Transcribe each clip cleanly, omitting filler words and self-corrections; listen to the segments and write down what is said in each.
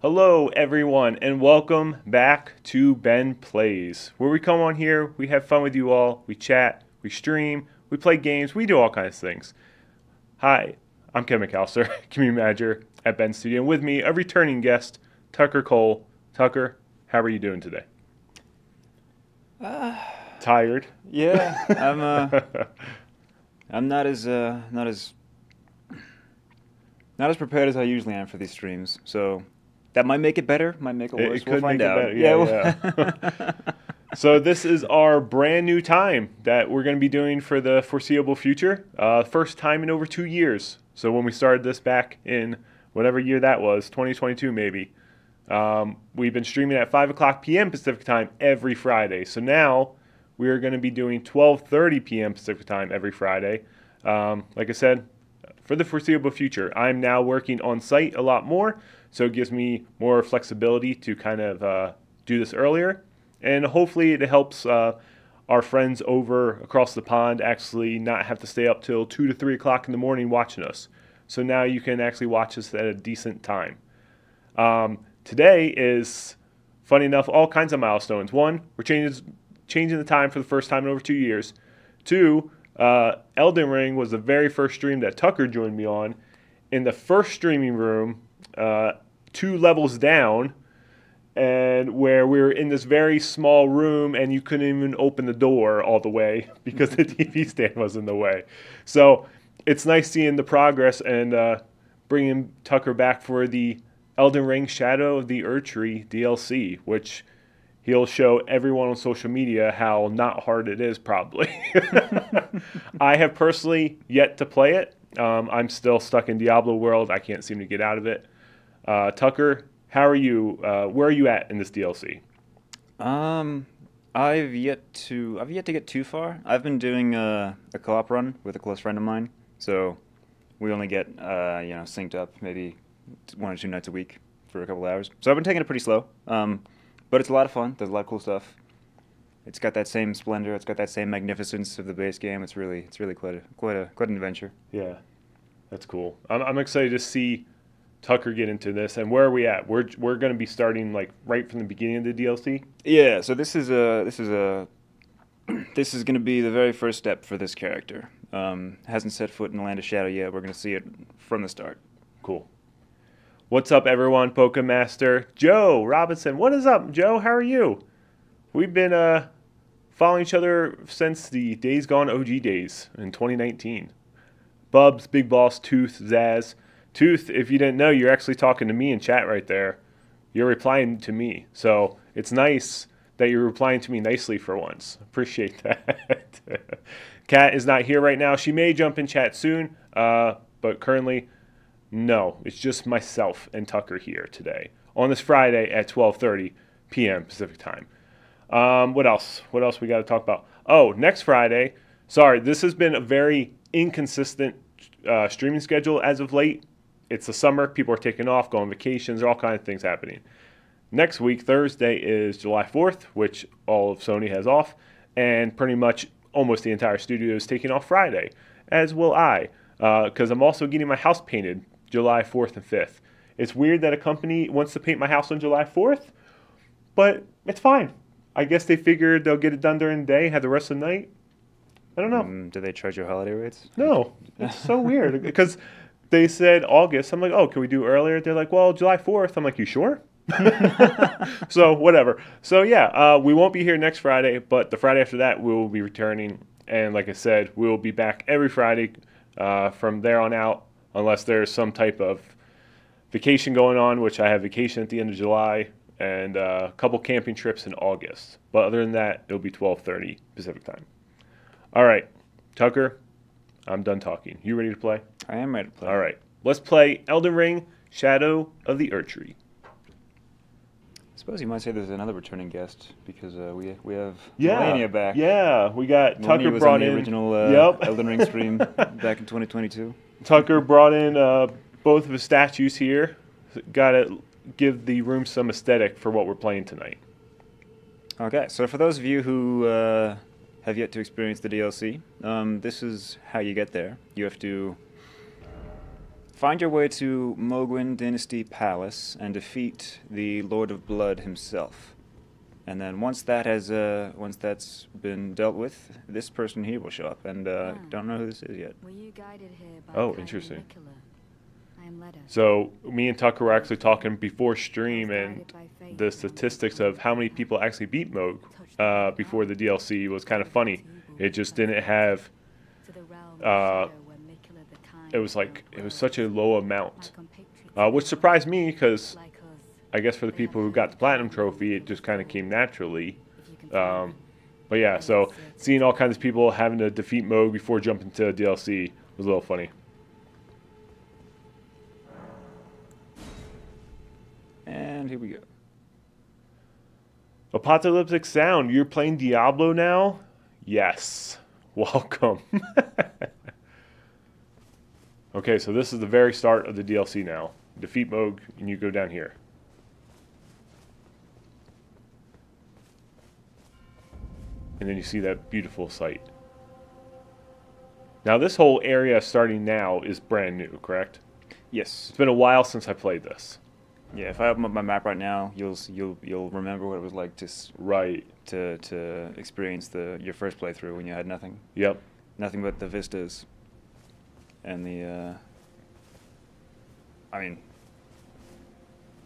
Hello everyone and welcome back to Ben Plays, where we come on here, we have fun with you all, we chat, we stream, we play games, we do all kinds of things. Hi, I'm Ken McAllister, Community Manager at Ben Studio, and with me, a returning guest, Tucker Cole. Tucker, how are you doing today? Tired? Yeah, I'm not as prepared as I usually am for these streams, so that might make it better, might make it worse. We'll find out. Yeah. So this is our brand new time that we're going to be doing for the foreseeable future. First time in over 2 years. So when we started this back in whatever year that was, 2022 maybe, we've been streaming at 5 o'clock p.m. Pacific time every Friday. So now we are going to be doing 12:30 p.m. Pacific time every Friday. Like I said, for the foreseeable future. I'm now working on site a lot more, so it gives me more flexibility to kind of do this earlier. And hopefully it helps our friends over across the pond actually not have to stay up till 2 to 3 o'clock in the morning watching us. So now you can actually watch us at a decent time. Today is, funny enough, all kinds of milestones. One, we're changing the time for the first time in over 2 years. Two, Elden Ring was the very first stream that Tucker joined me on. In the first streaming room, 2 levels down, and where we were in this very small room and you couldn't even open the door all the way because the TV stand was in the way. So it's nice seeing the progress and bringing Tucker back for the Elden Ring Shadow of the Erdtree DLC, which he'll show everyone on social media how not hard it is, probably. I have personally yet to play it. I'm still stuck in Diablo world. I can't seem to get out of it. Tucker, how are you? Where are you at in this DLC? I've yet to get too far. I've been doing a co-op run with a close friend of mine, so we only get synced up maybe 1 or 2 nights a week for a couple hours. So I've been taking it pretty slow. But it's a lot of fun. There's a lot of cool stuff. It's got that same splendor. It's got that same magnificence of the base game. It's really quite an adventure. Yeah, that's cool. I'm excited to see Tucker get into this. And where are we at? We're going to be starting like right from the beginning of the DLC. Yeah. So this is going to be the very first step for this character. Hasn't set foot in the Land of Shadow yet. We're going to see it from the start. Cool. What's up, everyone? Pokemaster Joe Robinson. What is up, Joe? How are you? We've been following each other since the Days Gone OG days in 2019. Bubs, Big Boss, Tooth, Zaz. Tooth, if you didn't know, you're actually talking to me in chat right there. You're replying to me. So it's nice that you're replying to me nicely for once. Appreciate that. Kat is not here right now. She may jump in chat soon, but currently, no, it's just myself and Tucker here today on this Friday at 12:30 p.m. Pacific time. What else? What else we got to talk about? Oh, next Friday. Sorry, this has been a very inconsistent streaming schedule as of late. It's the summer. People are taking off, going on vacations. There are all kinds of things happening. Next week, Thursday, is July 4th, which all of Sony has off. And pretty much almost the entire studio is taking off Friday, as will I. Because I'm also getting my house painted July 4th and 5th. It's weird that a company wants to paint my house on July 4th, but it's fine. I guess they figured they'll get it done during the day, have the rest of the night. I don't know. Do they charge you holiday rates? No. It's so weird. Because they said August. I'm like, oh, can we do earlier? They're like, well, July 4th. I'm like, you sure? So, whatever. So, yeah, we won't be here next Friday, but the Friday after that, we will be returning. And like I said, we will be back every Friday from there on out, unless there's some type of vacation going on, which I have vacation at the end of July, and a couple camping trips in August. But other than that, it'll be 12:30 Pacific time. All right, Tucker, I'm done talking. You ready to play? I am ready to play. All right, let's play Elden Ring Shadow of the Erdtree. I suppose you might say there's another returning guest because we have Yeah, Melania back. Yeah, we got Melania Tucker was brought on the in original Elden Ring stream back in 2022. Tucker brought in both of his statues here. Got to give the room some aesthetic for what we're playing tonight. Okay, so for those of you who have yet to experience the DLC, this is how you get there. You have to find your way to Mogwin Dynasty Palace and defeat the Lord of Blood himself. And then once that's been dealt with, this person here will show up. And don't know who this is yet. Were you guided here by Oh, interesting. Nicola? I am Leda. So me and Tucker were actually talking before stream, and the statistics of how many people actually beat Moog before the DLC was kind of funny. It just didn't have. It was such a low amount, which surprised me because I guess for the people who got the platinum trophy, it just kind of came naturally. But yeah, so seeing all kinds of people having to defeat Moog before jumping to DLC was a little funny. And here we go. Apocalyptic Sound, you're playing Diablo now? Yes. Welcome. Okay, so this is the very start of the DLC now. Defeat Moog, and you go down here. And then you see that beautiful sight. Now this whole area starting now is brand new, correct? Yes. It's been a while since I played this. Yeah, if I open up my map right now, you'll remember what it was like to experience your first playthrough when you had nothing. Yep. Nothing but the vistas. And I mean,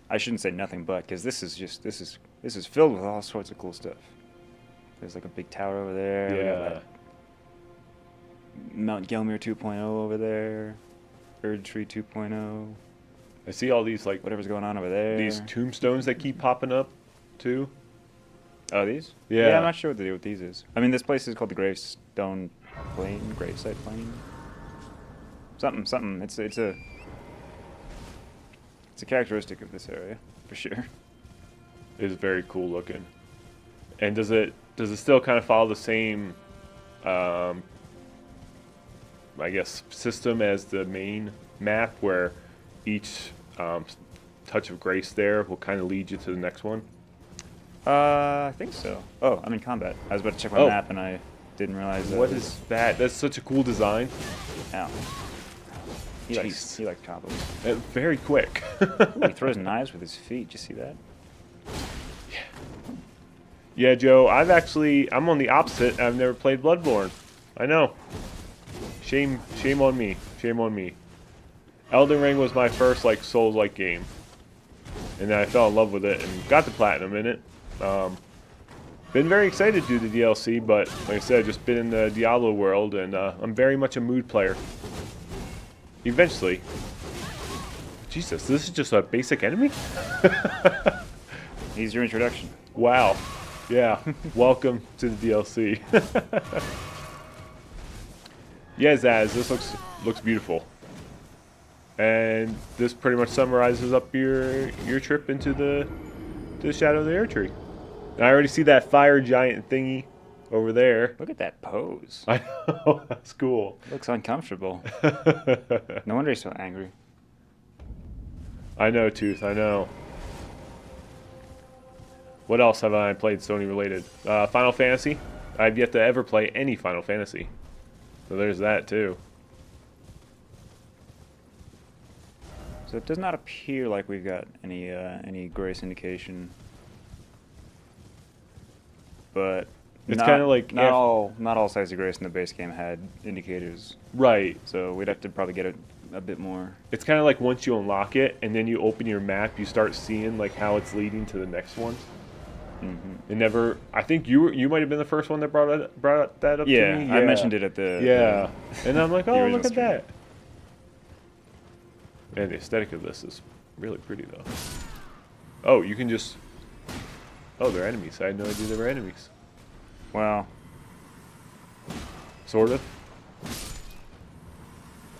I shouldn't say nothing but, because this is filled with all sorts of cool stuff. There's like a big tower over there. Yeah. We got that Mount Gelmir 2.0 over there. Erdtree 2.0. I see all these like Whatever's going on over there. these tombstones that keep popping up, too. Oh, these? Yeah. Yeah, I'm not sure what the deal with these is. I mean, this place is called the Gravesite Plain. Something. It's a characteristic of this area, for sure. It is very cool looking. And does it still kind of follow the same, I guess, system as the main map, where each touch of grace there will kind of lead you to the next one? I think so. Oh, I'm in combat. I was about to check my map and I didn't realize that. What is that? That's such a cool design. Ow. He likes Jeez. combos. Very quick. Ooh, he throws knives with his feet. Did you see that? Yeah, Joe, I'm on the opposite. I've never played Bloodborne. I know. Shame on me. Shame on me. Elden Ring was my first like Souls-like game, and then I fell in love with it and got the platinum in it. Been very excited to do the DLC, but like I said, just been in the Diablo world, and I'm very much a mood player. Eventually. Jesus, this is just a basic enemy? He's your introduction. Wow. Yeah. Welcome to the DLC. Yeah, Zaz, this looks beautiful. And this pretty much summarizes up your trip into the Shadow of the Erdtree. I already see that fire giant thingy over there. Look at that pose. I know, that's cool. Looks uncomfortable. No wonder he's so angry. I know, Tooth, I know. What else have I played Sony related? Final Fantasy. I've yet to ever play any Final Fantasy. So there's that too. So it does not appear like we've got any grace indication. But it's kind of like not all sites of grace in the base game had indicators. Right. So we'd have to probably get a bit more. It's kind of like once you unlock it and then you open your map, you start seeing like how it's leading to the next one. Mm-hmm. It never. I think you might have been the first one that brought that up to me. Yeah, I mentioned it at the. Yeah, and I'm like, oh, look at stream. that. And the aesthetic of this is really pretty though. Oh, you can just. Oh, they're enemies. I had no idea they were enemies. Well. Sort of.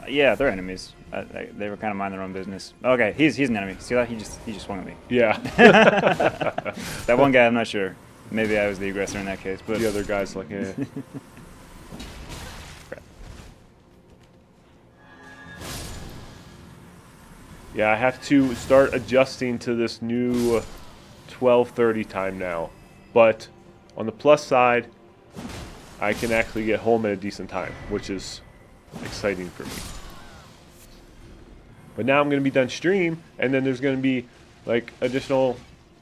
Yeah, they're enemies. They were kind of minding their own business. Okay, he's an enemy. See that? He just swung at me. Yeah. That one guy, I'm not sure. Maybe I was the aggressor in that case, but the other guy's like, eh. Yeah, I have to start adjusting to this new 12:30 time now. But on the plus side, I can actually get home at a decent time, which is exciting for me. But now I'm going to be done stream, and then there's going to be like additional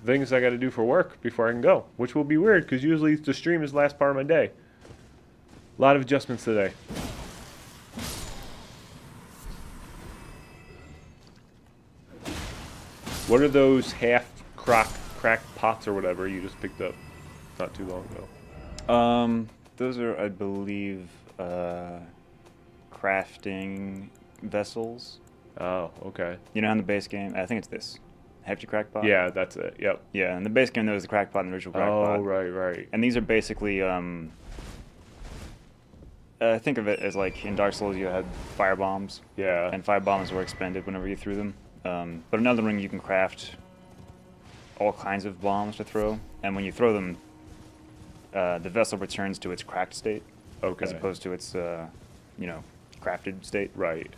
things I got to do for work before I can go, which will be weird because usually the stream is the last part of my day. A lot of adjustments today. What are those cracked pots or whatever you just picked up not too long ago? Those are, I believe, crafting vessels. Oh, okay. You know, in the base game, I think it's this hefty crack pot. Yeah, that's it. Yep. Yeah, in the base game there was the crack pot and the original crack pot. Oh, right. And these are basically, think of it as like in Dark Souls you had fire bombs. Yeah. And fire bombs were expended whenever you threw them. But in Elden Ring you can craft all kinds of bombs to throw, and when you throw them, the vessel returns to its cracked state, Okay. as opposed to its, crafted state. Right.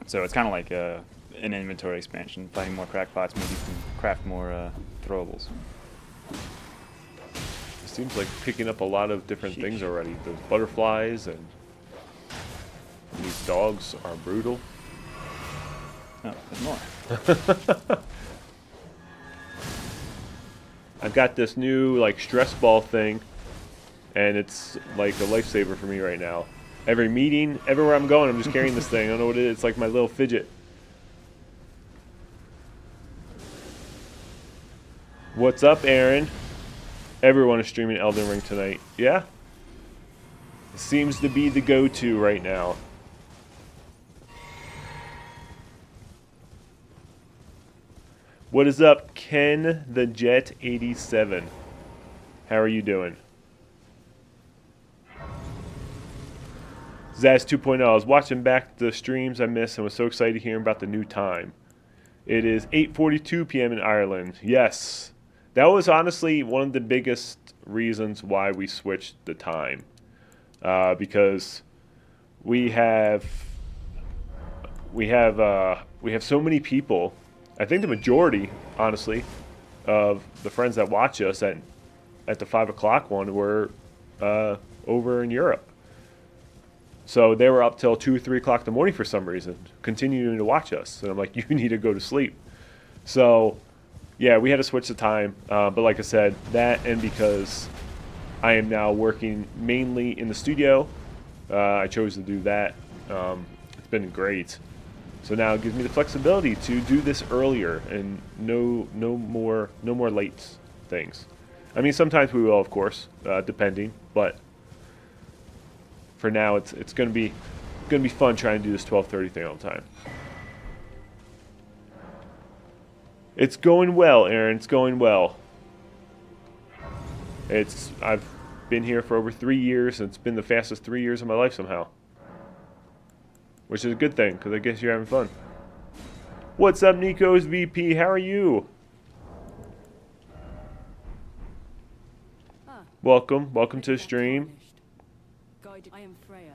So it's kind of like an inventory expansion. Finding more crack pots means you can craft more throwables. It seems like picking up a lot of different things already. Those butterflies and these dogs are brutal. Oh, there's more. I've got this new like stress ball thing, and it's like a lifesaver for me right now. Every meeting, everywhere I'm going, I'm just carrying this thing. I don't know what it is. It's like my little fidget. What's up, Aaron? Everyone is streaming Elden Ring tonight. Yeah? It seems to be the go-to right now. What is up, Ken the Jet 87? How are you doing? Zaz 2.0. I was watching back the streams I missed and was so excited hearing about the new time. It is 8:42 p.m. in Ireland. Yes. That was honestly one of the biggest reasons why we switched the time. Because we have so many people. I think the majority, honestly, of the friends that watch us at the 5 o'clock one were over in Europe. So they were up till 2 or 3 o'clock in the morning for some reason, continuing to watch us. And I'm like, you need to go to sleep. So, yeah, we had to switch the time. But like I said, that and because I am now working mainly in the studio, I chose to do that. It's been great. So now it gives me the flexibility to do this earlier and no more late things. I mean, sometimes we will, of course, depending. But for now, it's gonna be fun trying to do this 12:30 thing all the time. It's going well, Aaron. It's going well. I've been here for over 3 years, and it's been the fastest 3 years of my life somehow. Which is a good thing, because I guess you're having fun. What's up, Nico's VP? How are you? Welcome to the stream. I am Freya.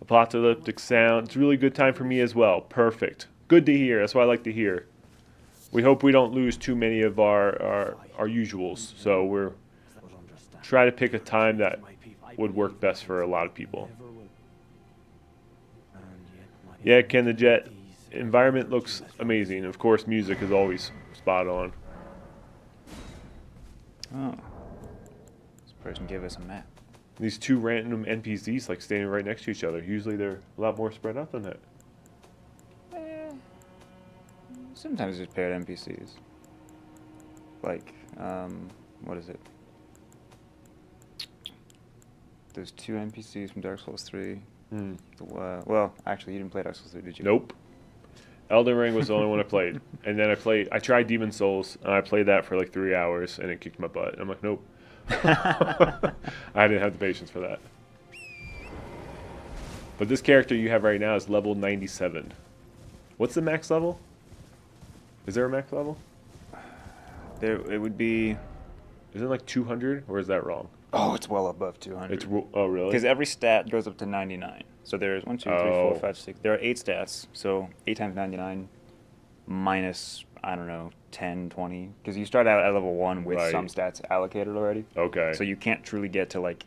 Apocalyptic sound. It's a really good time for me as well. Perfect. Good to hear. That's what I like to hear. We hope we don't lose too many of our usuals. So we're try to pick a time that would work best for a lot of people. Yeah, Ken the Jet. Environment looks amazing. Of course, music is always spot on. Oh. This person gave us a map. These two random NPCs like standing right next to each other. Usually they're a lot more spread out than that. Sometimes there's paired NPCs. Like, what is it? There's two NPCs from Dark Souls 3. Well, actually, you didn't play Dark Souls 3, did you? Nope. Elden Ring was the only one I played. And then I tried Demon Souls, and I played that for like 3 hours, and it kicked my butt. I'm like, nope. I didn't have the patience for that. But this character you have right now is level 97. What's the max level? Is there a max level? It would be... Is it like 200, or is that wrong? Oh, it's well above 200. Oh, really? Because every stat goes up to 99. So there's 1, 2, 3, 4, 5, 6. There are 8 stats. So 8 times 99 minus, I don't know, 10, 20. Because you start out at level 1 with some stats allocated already. Okay. So you can't truly get to, like,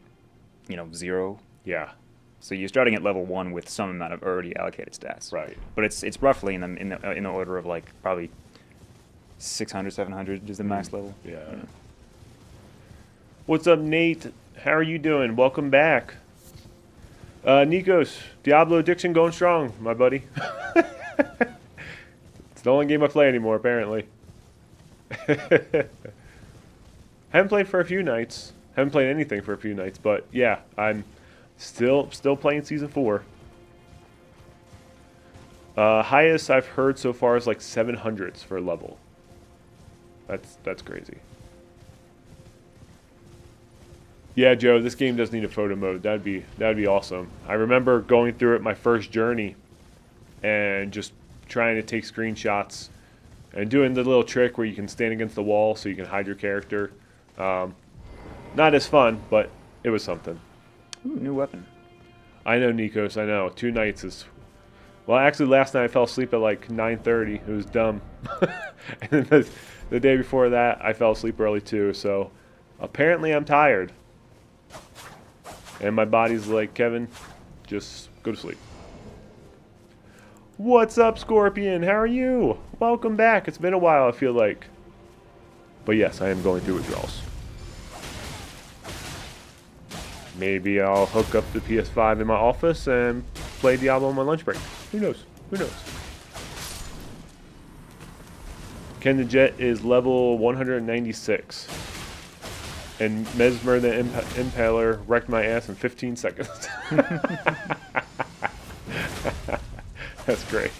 0. Yeah. So you're starting at level 1 with some amount of already allocated stats. Right. But it's roughly in the order of, like, probably 600, 700 is the max level. Yeah. What's up, Nate? How are you doing? Welcome back. Nikos, Diablo addiction going strong, my buddy. It's the only game I play anymore, apparently. Haven't played for a few nights. Haven't played anything for a few nights, but yeah, I'm still playing Season 4. Highest I've heard so far is like 700s for a level. That's crazy. Yeah, Joe, this game does need a photo mode. That'd be awesome. I remember going through it my first journey and just trying to take screenshots and doing the little trick where you can stand against the wall so you can hide your character. Not as fun, but it was something. Ooh, new weapon. I know, Nikos, I know. 2 nights is... Well, actually, last night I fell asleep at like 9:30. It was dumb. And then the day before that, I fell asleep early too. So apparently I'm tired. And my body's like, Kevin, just go to sleep. What's up, Scorpion? How are you? Welcome back. It's been a while, I feel like. But yes, I am going through withdrawals. Maybe I'll hook up the PS5 in my office and play Diablo on my lunch break. Who knows? Who knows? Ken the Jet is level 196. And Mesmer the Impaler wrecked my ass in 15 seconds. That's great.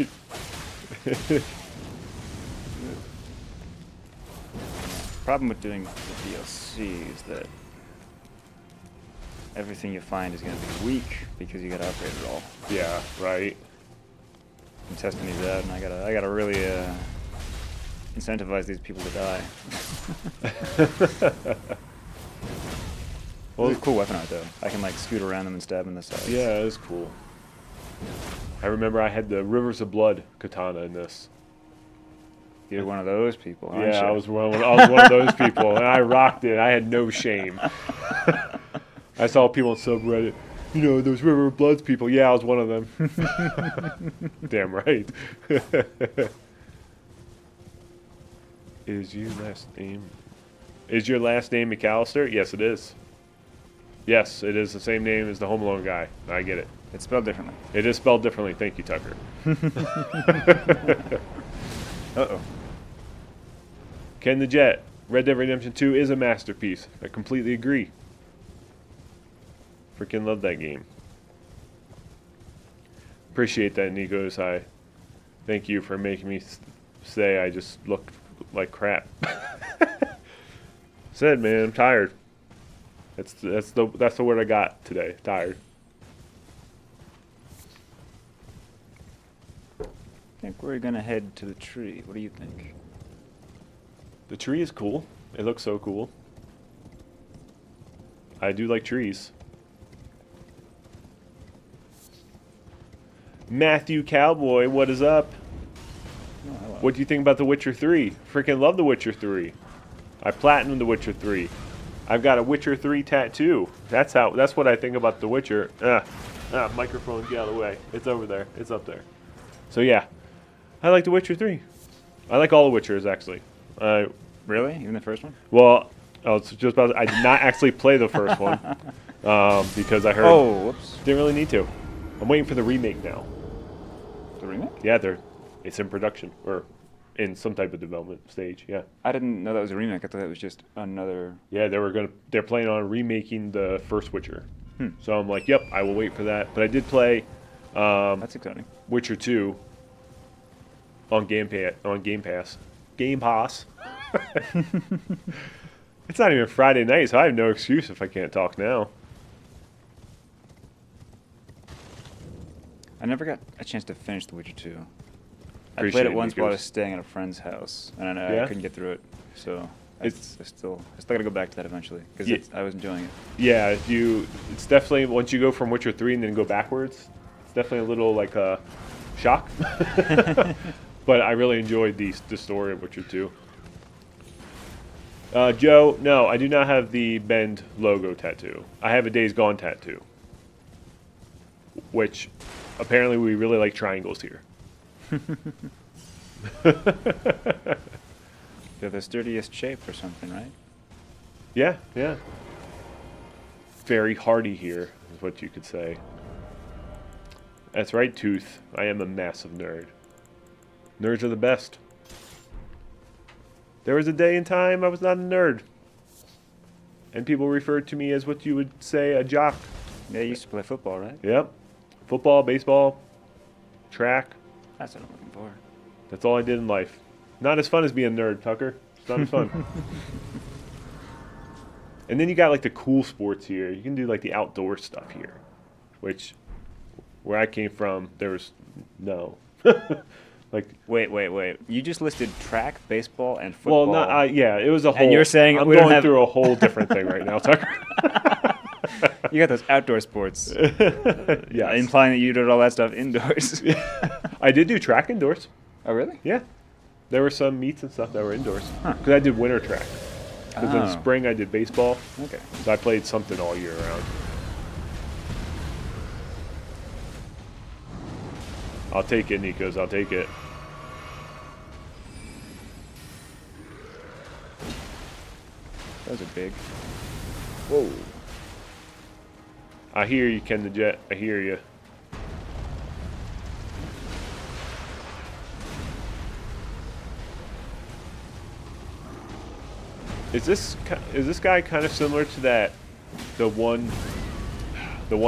Problem with doing the DLC is that everything you find is going to be weak because you got to upgrade it all. Yeah, right. I'm testing these out, and I gotta really incentivize these people to die. Well, it's a cool weapon art though. I can like scoot around them and stab them in the sides. Yeah, it was cool. I remember I had the Rivers of Blood katana in this. You're one of those people, aren't Yeah, you? I was one of those people, and I rocked it. I had no shame. I saw people on subreddit, those River of Bloods people. Yeah, I was one of them. Damn right. Is your last name McAllister? Yes, it is. Yes, it is the same name as the Home Alone guy. I get it. It's spelled differently. It is spelled differently. Thank you, Tucker. Uh-oh. Ken the Jet. Red Dead Redemption 2 is a masterpiece. I completely agree. Freaking love that game. Appreciate that, Nikos. I thank you for making me say I just look like crap. Said, man, I'm tired. That's the word I got today. Tired. I think we're gonna head to the tree. What do you think? The tree is cool. It looks so cool. I do like trees. Matthew Cowboy, what is up? Oh, hello. What do you think about The Witcher 3? Freaking love The Witcher 3. I platinumed The Witcher 3. I've got a Witcher 3 tattoo. That's what I think about The Witcher. Microphone, get out of the way. It's over there. It's up there. So yeah, I like The Witcher 3. I like all the Witchers actually. Really? Even the first one? Well, I was just about. I did not actually play the first one because I heard. Oh, whoops. Didn't really need to. I'm waiting for the remake now. The remake? Yeah, it's in production or in some type of development stage. Yeah. I didn't know that was a remake. I thought it was just another. Yeah, they're planning on remaking the first Witcher. Hmm. So I'm like, yep, I will wait for that. But I did play That's exciting. Witcher 2 on Game Pass. Game Pass. It's not even Friday night, so I have no excuse if I can't talk now. I never got a chance to finish The Witcher 2. I Appreciate played it, it once while I Nikos. was staying at a friend's house, and Yeah? I couldn't get through it. So I It's- still gotta go back to that eventually because Yeah. I was enjoying it. Yeah, it's definitely, once you go from Witcher 3 and then go backwards, it's definitely a little like a shock. But I really enjoyed the story of Witcher 2. Joe, no, I do not have the Bend logo tattoo. I have a Days Gone tattoo. Which, apparently we really like triangles here. They're the sturdiest shape or something, right? Yeah, yeah. Very hardy here, is what you could say. That's right, Tooth. I am a massive nerd. Nerds are the best. There was a day and time I was not a nerd. And people referred to me as what you would say a jock. Yeah, you used to play football, right? Yep. Football, baseball, track. That's what I'm looking for. That's all I did in life. Not as fun as being a nerd, Tucker. It's not as fun. And then you got like the cool sports here. You can do like the outdoor stuff here. Which, where I came from, there was no. Like, Wait. You just listed track, baseball, and football. well, not yeah. It was a whole. And you're saying I'm we don't going have- through a whole different thing right now, Tucker. You got those outdoor sports. Yeah, Implying that you did all that stuff indoors. I did do track indoors. Oh, really? Yeah, there were some meets and stuff that were indoors Huh. because I did winter track. Because in the Oh. spring I did baseball, Okay. so I played something all year round. I'll take it, Nikos. I'll take it. Those are big. Whoa. I hear you, Ken the Jet. I hear you. Is this guy kind of similar to the one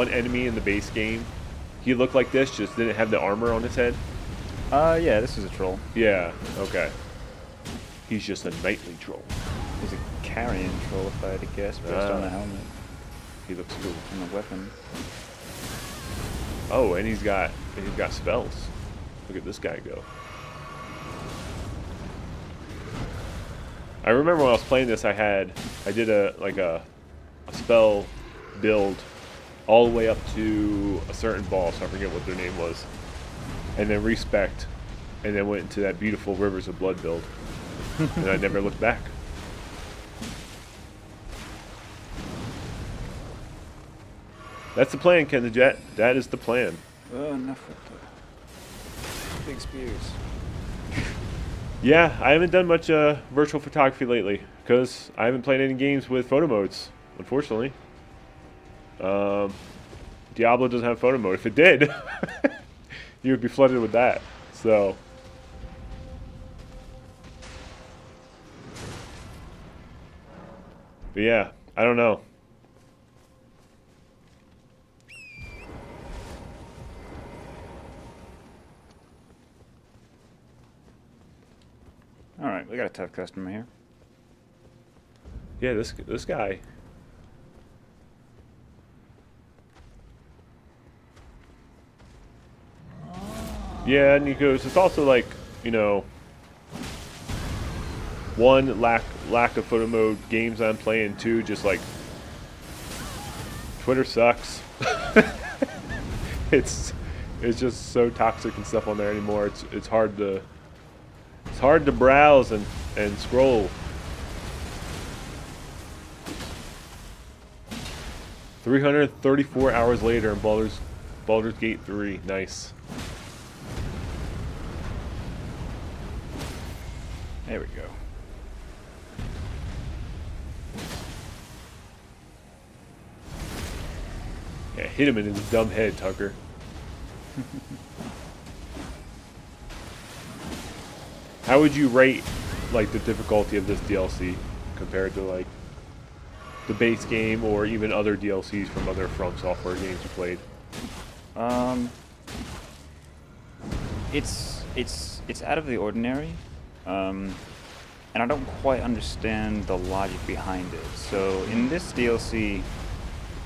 enemy in the base game? He looked like this, just didn't have the armor on his head. Yeah, this is a troll. Yeah. Okay. He's just a knightly troll. He's a carrion troll, if I had to guess, based Ah. on the helmet He looks cool. and the weapon. Oh, and he's got spells. Look at this guy go. I remember when I was playing this, I did a spell build all the way up to a certain boss. I forget what their name was, and then respect, and then went into that beautiful Rivers of Blood build, and I never looked back. That's the plan, Ken the Jet. That is the plan. Oh, enough with the big spears. Yeah, I haven't done much virtual photography lately because I haven't played any games with photo modes, unfortunately. Diablo doesn't have photo mode. If it did, you would be flooded with that. So, but yeah, I don't know. All right, we got a tough customer here. Yeah, this guy. Yeah, and he goes, it's also like, one, lack of photo mode games I'm playing, two, just like Twitter sucks. it's just so toxic and stuff on there anymore. It's hard to browse and scroll. 334 hours later in Baldur's Gate 3. Nice. There we go. Yeah, hit him in his dumb head, Tucker. How would you rate like the difficulty of this DLC compared to like the base game or even other DLCs from other From Software games you played? It's out of the ordinary, and I don't quite understand the logic behind it. So in this DLC,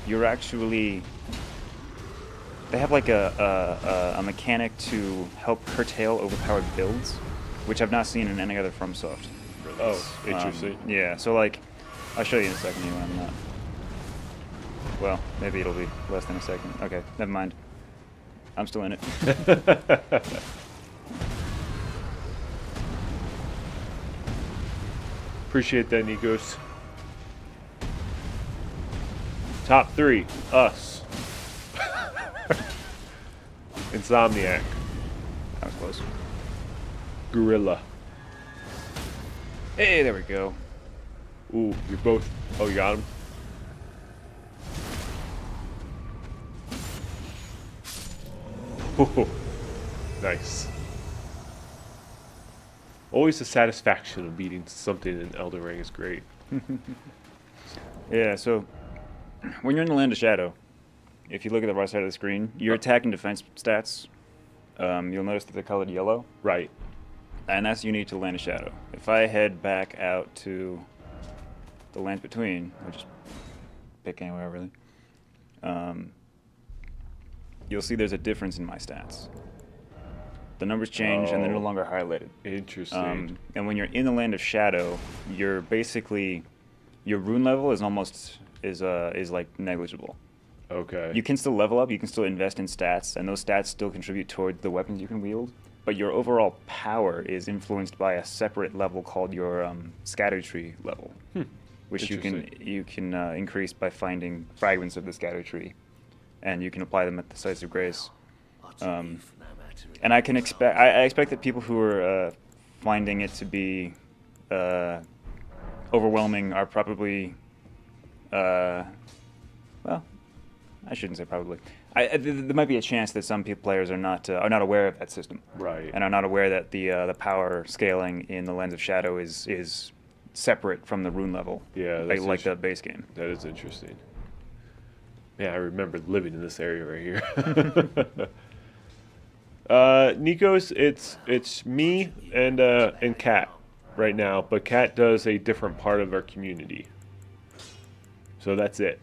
you're actually they have like a mechanic to help curtail overpowered builds, which I've not seen in any other FromSoft release. Oh, interesting. Yeah, so like I'll show you in a second when I'm not. Well, maybe it'll be less than a second. Okay, never mind. I'm still in it. Appreciate that, Nikos. Top 3, us. Insomniac. That was close. Gorilla. Hey, there we go. Ooh, you're both. Oh, you got him? Ooh, nice. Always the satisfaction of beating something in Elden Ring is great. Yeah, so when you're in the Land of Shadow, if you look at the right side of the screen, your attack and defense stats, you'll notice that they're colored yellow. Right. And that's unique to Land of Shadow. If I head back out to the Lands Between, or just pick anywhere really, you'll see there's a difference in my stats. The numbers change and they're no longer highlighted. Interesting. And when you're in the Land of Shadow, you're basically, your rune level is almost, is like negligible. Okay. You can still level up, you can still invest in stats, and those stats still contribute toward the weapons you can wield, but your overall power is influenced by a separate level called your Erdtree level, which you can increase by finding fragments of the Erdtree, and you can apply them at the sites of grace. And I expect that people who are finding it to be overwhelming are probably, well, I shouldn't say probably. There might be a chance that some players are not aware of that system, Right. and are not aware that the power scaling in the Lens of Shadow is separate from the rune level. Yeah, that's like the base game. That is interesting. Yeah, I remember living in this area right here. Nikos, it's me and Kat right now, but Kat does a different part of our community. So that's it.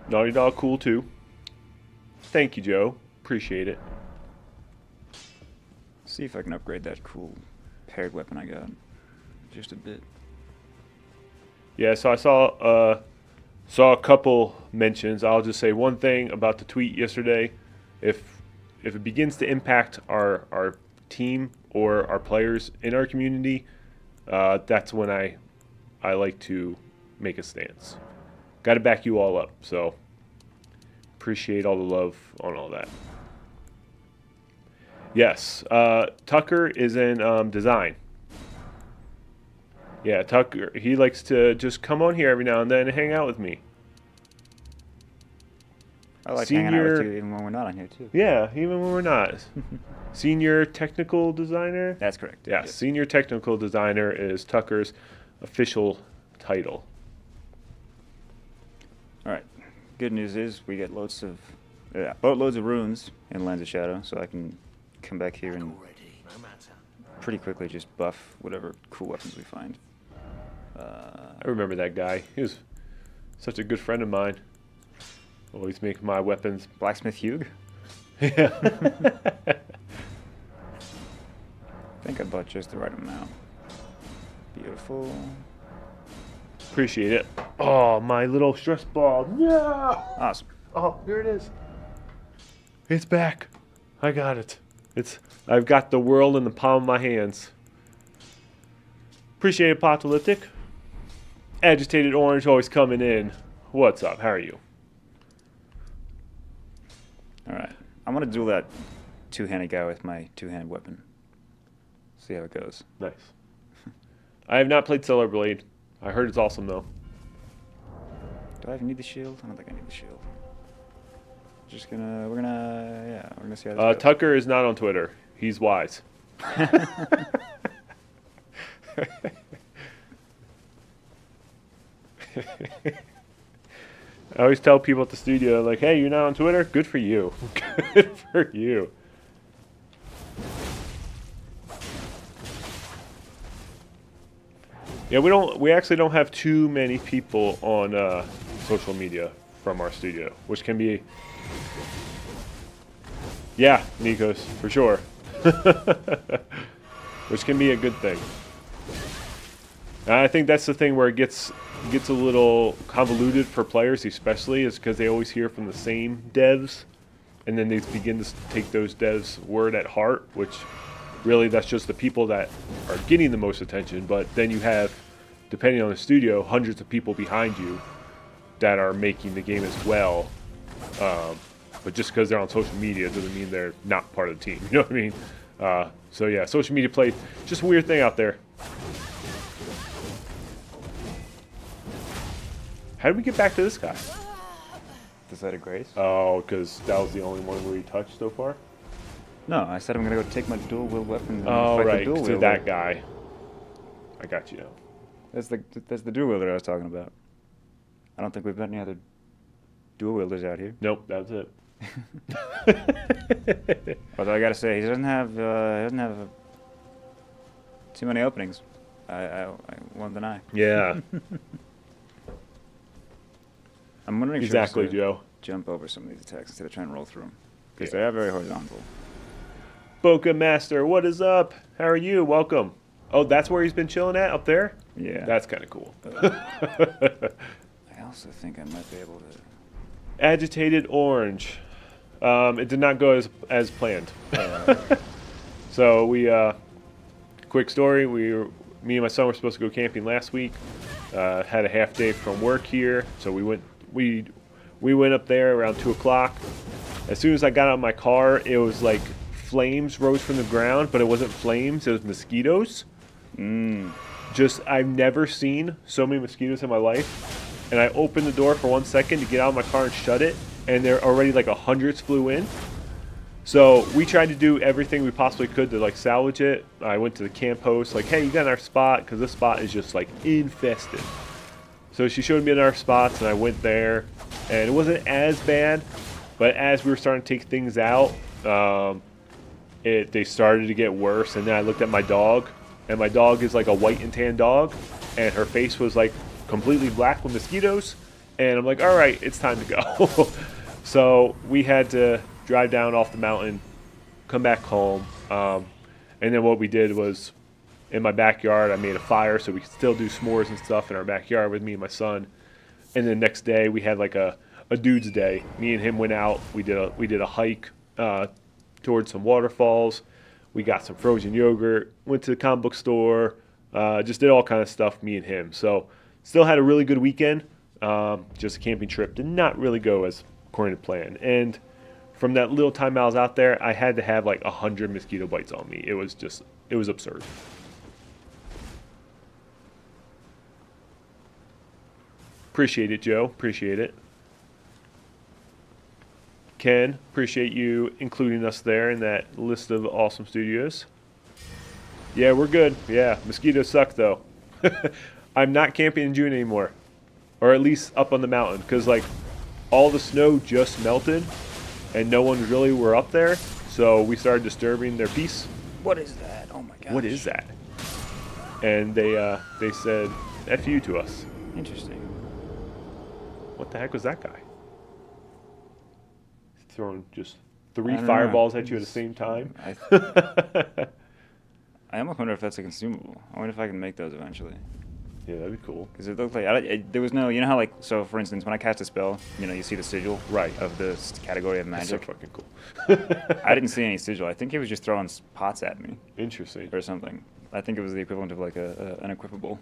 Naughty Dog cool too. Thank you, Joe. Appreciate it. See if I can upgrade that cool paired weapon I got. Just a bit. Yeah, so I saw a couple mentions. I'll just say one thing about the tweet yesterday. If it begins to impact our team or our players in our community, that's when I like to make a stance. Got to back you all up. So appreciate all the love on all that. Yes, Tucker is in design. Yeah, Tucker, he likes to just come on here every now and then and hang out with me. I like hanging out with you even when we're not on here, too. Yeah, even when we're not. Senior Technical Designer? That's correct. Yeah, Yes. Senior Technical Designer is Tucker's official title. All right. Good news is we get boatloads of runes in Lands of Shadow, so I can come back here and pretty quickly just buff whatever cool weapons we find. I remember that guy. He was such a good friend of mine. Always make my weapons. Blacksmith Hugh? Yeah. I think I bought just the right amount. Beautiful. Appreciate it. Oh, my little stress ball. Yeah. Awesome. Oh, here it is. It's back. I got it. I've got the world in the palm of my hands. Appreciate it, Apocalyptic. Agitated Orange always coming in. What's up? How are you? All right. I'm gonna duel that two-handed guy with my two-handed weapon. See how it goes. Nice. I have not played Stellar Blade. I heard it's awesome though. Do I even need the shield? I don't think I need the shield. We're gonna see how this goes. Tucker is not on Twitter. He's wise. I always tell people at the studio, like, hey, you're not on Twitter? Good for you. Good for you. Yeah, we actually don't have too many people on social media from our studio, which can be, yeah, Nikos, for sure. Which can be a good thing. And I think that's the thing where it gets a little convoluted for players, especially, is because they always hear from the same devs, and then they begin to take those devs' word at heart, which really that's just the people that are getting the most attention. But then you have, depending on the studio, hundreds of people behind you that are making the game as well. But just because they're on social media doesn't mean they're not part of the team. You know what I mean? So yeah, social media play, just a weird thing out there. How did we get back to this guy? The Site of Grace? Oh, because that was the only one where you touched so far? No, I said I'm gonna go take my dual wield weapon and Oh, fight right, the dual to wielder. that guy. I got you now. That's the dual wielder I was talking about. I don't think we've got any other dual wielders out here. Nope, that's it. Although I gotta say, he doesn't have too many openings. I won't deny. Yeah, I'm wondering if exactly, Joe. jump over some of these attacks instead of trying to roll through them, because Yeah. they are very horizontal. Boca Master, what is up? How are you? Welcome. Oh, that's where he's been chilling at, up there? Yeah. That's kind of cool. I also think I might be able to. Agitated Orange. It did not go as planned. So we, quick story, me and my son were supposed to go camping last week. Had a half day from work here, so we went up there around 2 o'clock. As soon as I got out of my car, it was like flames rose from the ground, but it wasn't flames, it was mosquitoes. Just, I've never seen so many mosquitoes in my life. And I opened the door for 1 second to get out of my car and shut it, and there already like hundreds flew in. So we tried to do everything we possibly could to like salvage it. I went to the camp host, like, hey, you got our spot? Because this spot is just like infested. So she showed me our spots, and I went there, and it wasn't as bad. But as we were starting to take things out, they started to get worse. And then I looked at my dog, and my dog is like a white and tan dog, and her face was like completely black with mosquitoes. And I'm like, all right, it's time to go. So we had to drive down off the mountain, come back home. And then what we did was, in my backyard, I made a fire so we could still do s'mores and stuff in our backyard with me and my son. And the next day we had like a dude's day. Me and him went out. We did a hike towards some waterfalls. We got some frozen yogurt. Went to the comic book store. Just did all kind of stuff, me and him. So still had a really good weekend. Just a camping trip did not really go as according to plan. And from that little time I was out there, I had to have like 100 mosquito bites on me. It was absurd. Appreciate it, Joe. Appreciate it. Ken, appreciate you including us there in that list of awesome studios. Yeah, we're good. Yeah, mosquitoes suck though. I'm not camping in June anymore. Or at least up on the mountain, because like all the snow just melted and no one really were up there, so we started disturbing their peace. What is that? Oh my gosh. What is that? And they said F you to us. Interesting. What the heck was that guy? Throwing just 3 I don't fireballs know. at you at the same time? I almost wonder if that's a consumable. I wonder if I can make those eventually. Yeah, that'd be cool. Because it looked like there was no, you know how like, so for instance, when I cast a spell, you know, you see the sigil Right. of the category of That's so magic. fucking cool. I didn't see any sigil. I think he was just throwing pots at me Interesting. or something. I think it was the equivalent of like an equipable.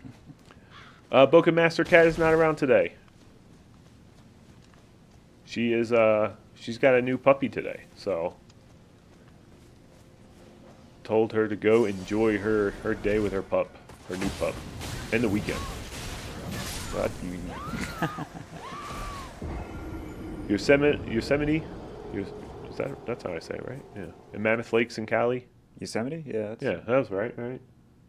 Boca Master Cat is not around today. She is she's got a new puppy today, so told her to go enjoy her day with her new pup, and the weekend. But Yosemite, that's how I say it, right? Yeah. And Mammoth Lakes in Cali. Yosemite? Yeah. Yeah, that was right.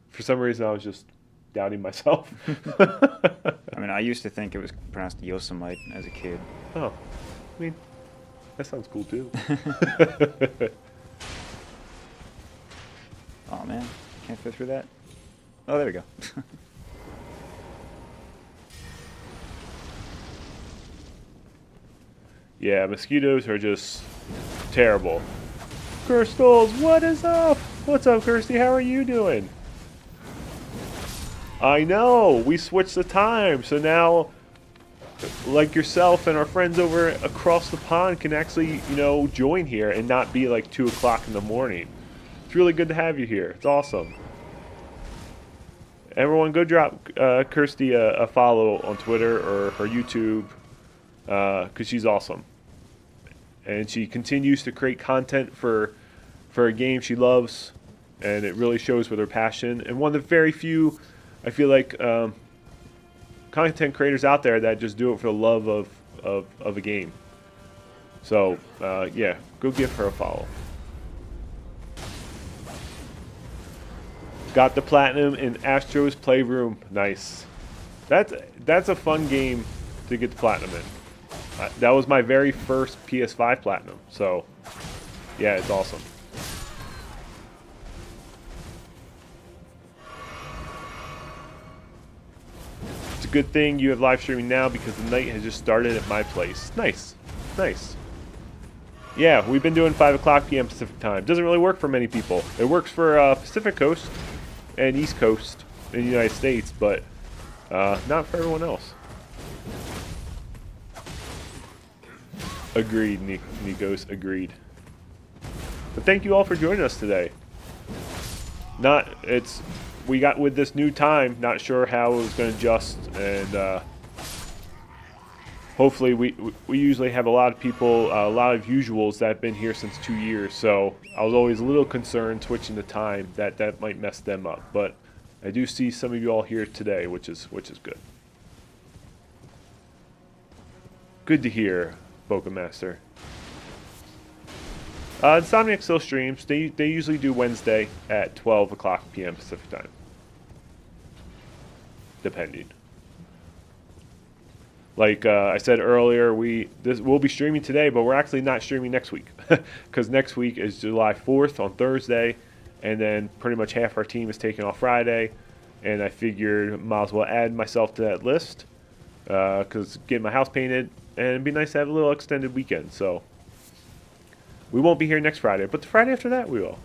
For some reason, I was just doubting myself. I mean, I used to think it was pronounced Yosemite as a kid. Oh, I mean, that sounds cool too. Oh man, can't fit through that. Oh, there we go. Yeah, mosquitoes are just terrible. Crystals, what is up? What's up, Kirsty? How are you doing? I know, we switched the time, so now, like yourself and our friends over across the pond can actually, you know, join here and not be like 2 o'clock in the morning. It's really good to have you here. It's awesome. Everyone, go drop Kirsty a follow on Twitter or her YouTube, because she's awesome. And she continues to create content for a game she loves, and it really shows with her passion. And one of the very few, I feel like, content creators out there that just do it for the love of a game. So, yeah, go give her a follow. Got the platinum in Astro's Playroom. Nice. That's a fun game to get the platinum in. That was my very first PS5 platinum. So, yeah, it's awesome. It's a good thing you have live streaming now because the night has just started at my place. Nice. Nice. Yeah, we've been doing 5 o'clock p.m. Pacific time. Doesn't really work for many people. It works for Pacific Coast and East Coast in the United States, but not for everyone else. Agreed, Nikos, agreed. But thank you all for joining us today. We got with this new time, not sure how it was going to adjust, and hopefully we usually have a lot of people, a lot of usuals that have been here since 2 years, so I was always a little concerned switching the time that might mess them up, but I do see some of you all here today, which is good. Good to hear, Boca Master. Insomniac still streams. They usually do Wednesday at 12 o'clock p.m. Pacific time. Depending. Like I said earlier, we'll be streaming today, but we're actually not streaming next week. Because next week is July 4th on Thursday, and then pretty much half our team is taking off Friday. And I figured might as well add myself to that list. Because getting my house painted, and it'd be nice to have a little extended weekend. So we won't be here next Friday, but the Friday after that we will.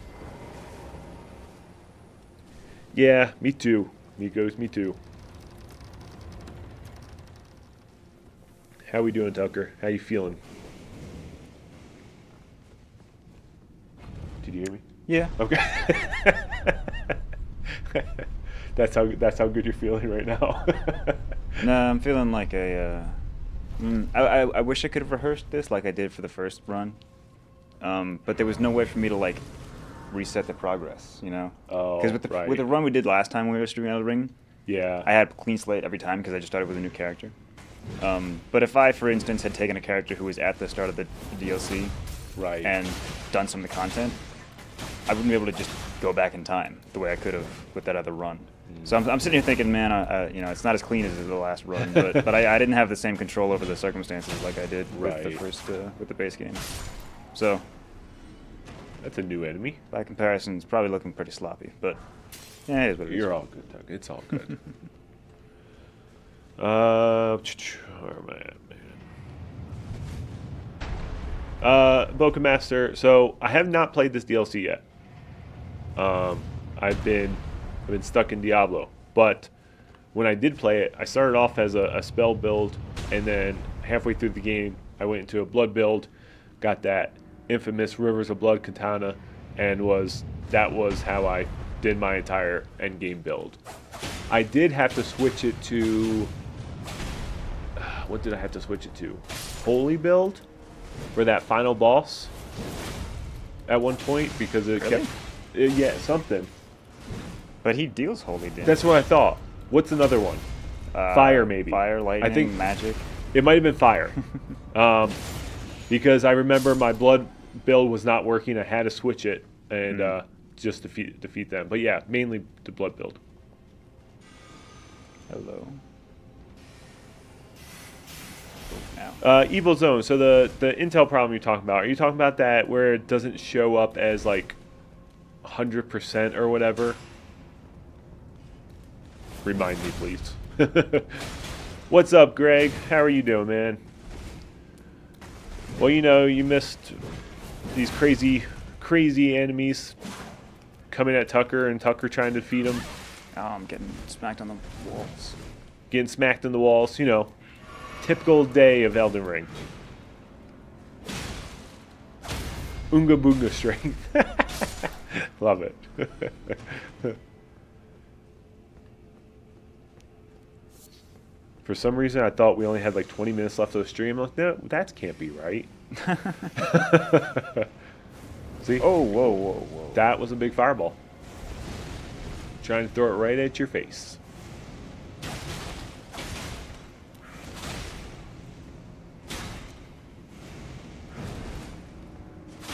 Yeah, me too. Nikos, me too. How we doing, Tucker? How you feeling? Did you hear me? Yeah. Okay. That's how good you're feeling right now. No, I'm feeling like I wish I could have rehearsed this like I did for the first run, but there was no way for me to like reset the progress, you know? Oh, because with the run we did last time we were streaming Elden Ring, yeah, I had a clean slate every time because I just started with a new character. But if I, for instance, had taken a character who was at the start of the DLC, right, and done some of the content, I wouldn't be able to just go back in time the way I could have with that other run. So I'm sitting here thinking, man, you know, it's not as clean as the last run, but I didn't have the same control over the circumstances like I did with the first with the base game. So that's a new enemy. By comparison, it's probably looking pretty sloppy, but yeah, it is what it is. You're all good, Doug. It's all good. Where am I at, man? Boca Master. So I have not played this DLC yet. I've been stuck in Diablo, but when I did play it, I started off as a spell build, and then halfway through the game, I went into a blood build, got that infamous Rivers of Blood katana, and that was how I did my entire end game build. I did have to switch it to what did I have to switch it to? Holy build for that final boss at one point because it Really? kept yeah, something. But he deals holy damage. That's what I thought. What's another one? Fire, maybe. Fire, lightning, I think magic. it might have been fire. Because I remember my blood build was not working. I had to switch it and just defeat them. But yeah, mainly the blood build. Hello. Now. Evil Zone. So the intel problem you're talking about. Are you talking about that where it doesn't show up as like 100% or whatever? Remind me, please. What's up, Greg? How are you doing, man? Well, you know, you missed these crazy enemies coming at Tucker and Tucker trying to defeat them. Oh, I'm getting smacked on the walls. Getting smacked in the walls, you know. Typical day of Elden Ring. Oonga boonga strength. Love it. For some reason, I thought we only had like 20 minutes left of the stream. I'm like, no, that can't be right. See? Oh, whoa, whoa, whoa. That was a big fireball. Trying to throw it right at your face.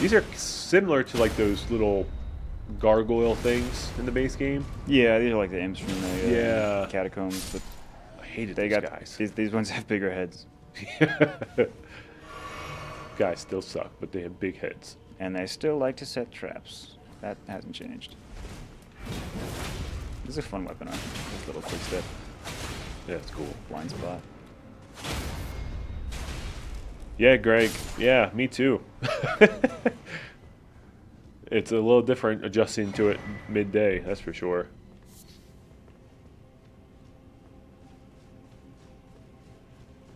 These are similar to like those little gargoyle things in the base game. Yeah, these are like the imps from the Yeah. catacombs, but I hated they those got guys. these ones have bigger heads, Guys still suck, but they have big heads. and they still like to set traps. That hasn't changed. This is a fun weapon, this little quick step, Yeah, it's cool. blind spot. Yeah, Greg. Yeah, me too. It's a little different adjusting to it midday, that's for sure.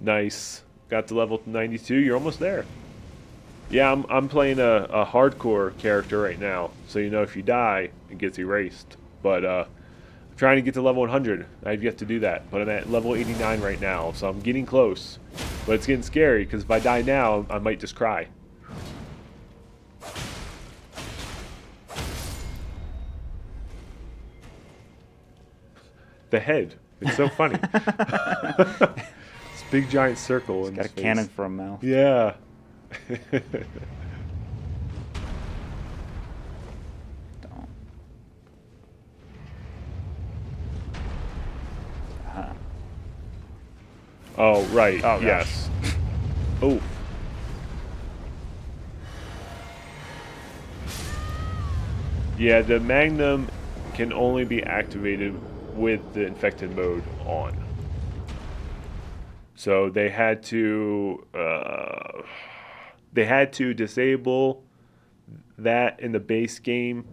Nice. Got to level 92. You're almost there. Yeah, I'm playing a hardcore character right now. So, you know, if you die, it gets erased. But I'm trying to get to level 100. I've yet to do that. But I'm at level 89 right now. So I'm getting close. But it's getting scary because if I die now, I might just cry. The head. It's so funny. This big giant circle in Got a his face. cannon for a mouth. Yeah. Don't. Uh-huh. Oh, right. Oh, gosh. yes. Oh. Yeah, the Magnum can only be activated with the infected mode on. So they had to disable that in the base game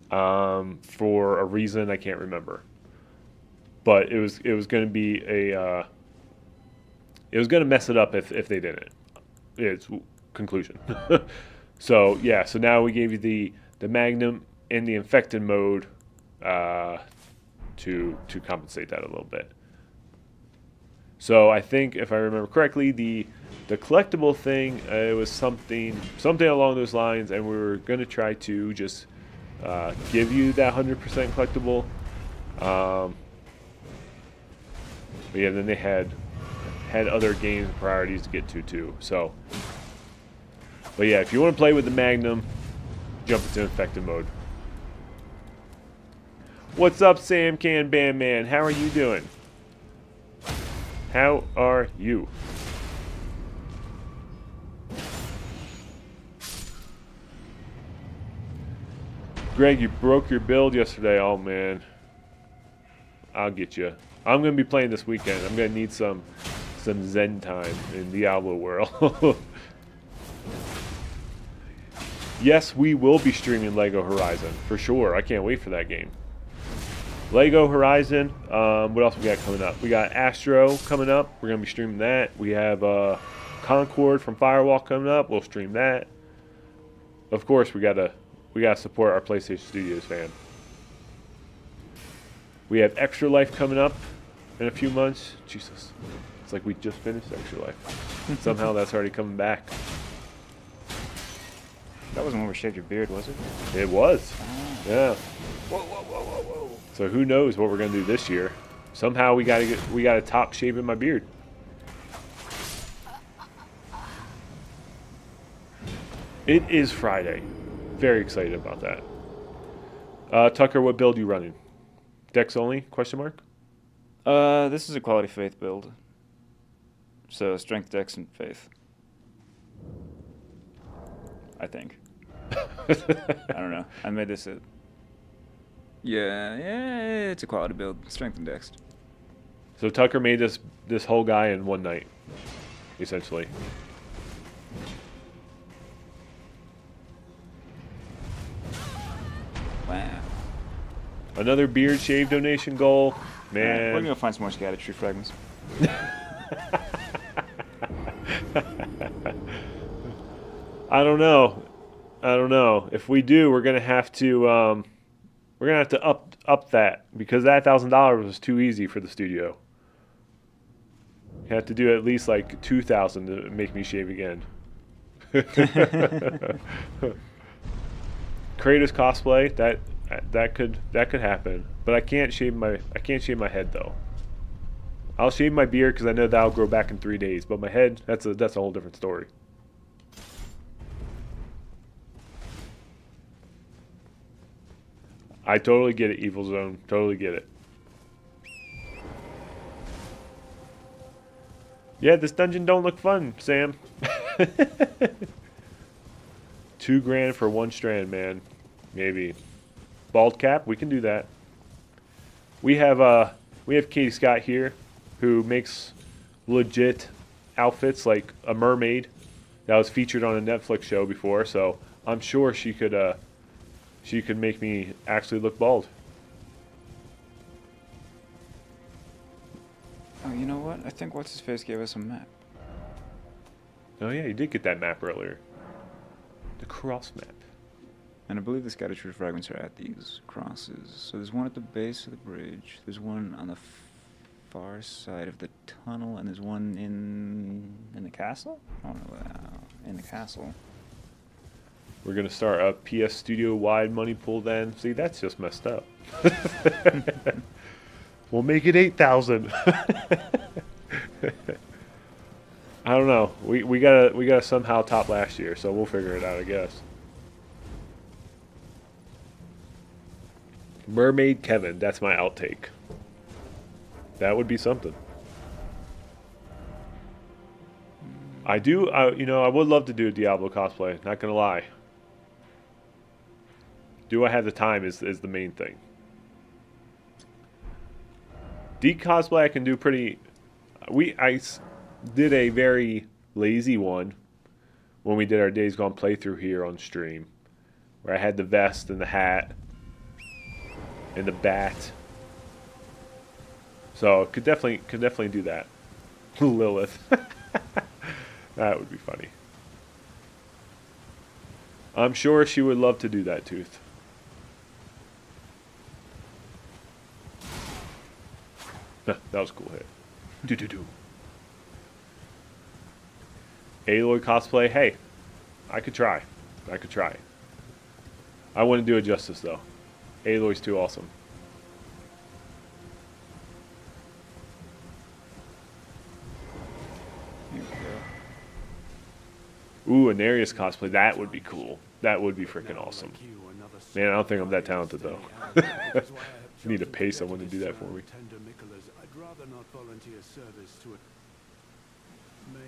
for a reason I can't remember. But it was going to be it was going to mess it up if they didn't. It's conclusion. So yeah, so now we gave you the Magnum in the infected mode to compensate that a little bit. So I think if I remember correctly, the collectible thing it was something along those lines, and we were going to try to just give you that 100% collectible. But yeah, then they had other games and priorities to get to too. So, but yeah, if you want to play with the Magnum, jump into infected mode. What's up, Sam Can Bam Man? How are you doing? How are you? Greg, you broke your build yesterday. Oh, man. I'll get you. I'm going to be playing this weekend. I'm going to need some Zen time in Diablo World. Yes, we will be streaming Lego Horizon, for sure. I can't wait for that game. Lego Horizon. What else we got coming up? We got Astro coming up. We're gonna be streaming that. We have Concord from Firewall coming up. We'll stream that. Of course, we gotta support our PlayStation Studios fan. We have Extra Life coming up in a few months. Jesus, it's like we just finished Extra Life. Somehow that's already coming back. That wasn't when we shaved your beard, was it? It was. Ah. Yeah. Whoa, whoa, whoa, whoa, whoa. So who knows what we're gonna do this year? Somehow we gotta top shaving my beard. It is Friday. Very excited about that. Tucker, what build you running? Dex only? Question mark. This is a quality faith build. So strength, dex, and faith. I think. I don't know. I made this a... Yeah, it's a quality build. Strength and dex. So Tucker made this whole guy in one night, essentially. Wow. Another beard shave donation goal. Man. We're gonna find some more Erdtree fragments. I don't know. If we do, we're gonna have to up that, because that $1,000 was too easy for the studio. You have to do at least like 2,000 to make me shave again. Kratos cosplay, that could happen, but I can't shave my head though. I'll shave my beard because I know that'll grow back in 3 days, but my head, that's a whole different story. I totally get it, Evil Zone. Totally get it. Yeah, this dungeon don't look fun, Sam. $2,000 for one strand, man. Maybe. Bald cap, we can do that. We have Katie Scott here, who makes legit outfits like a mermaid that was featured on a Netflix show before, so I'm sure she could make me actually look bald. Oh, you know what? I think What's-His-Face gave us a map. Oh yeah, you did get that map earlier. The cross map. And I believe the Erdtree fragments are at these crosses. So there's one at the base of the bridge. There's one on the far side of the tunnel, and there's one in the castle? I don't know. In the castle. We're gonna start a PS Studio wide money pool then. See, that's just messed up. We'll make it 8,000. I don't know. We gotta somehow top last year, so we'll figure it out, I guess. Mermaid Kevin, that's my outtake. That would be something. I would love to do a Diablo cosplay, not gonna lie. Do I have the time is the main thing. Deke cosplay I can do pretty... I did a very lazy one when we did our Days Gone playthrough here on stream, where I had the vest and the hat and the bat. So could definitely do that. Lilith. That would be funny. I'm sure she would love to do that, Tooth. That was a cool hit. Do. Aloy cosplay, hey, I could try. I wouldn't do it justice though. Aloy's too awesome. Ooh, a Nereus cosplay, that would be cool. That would be freaking awesome. Man, I don't think I'm that talented though. I need to pay someone to do that for me. I'd rather not volunteer service to it. May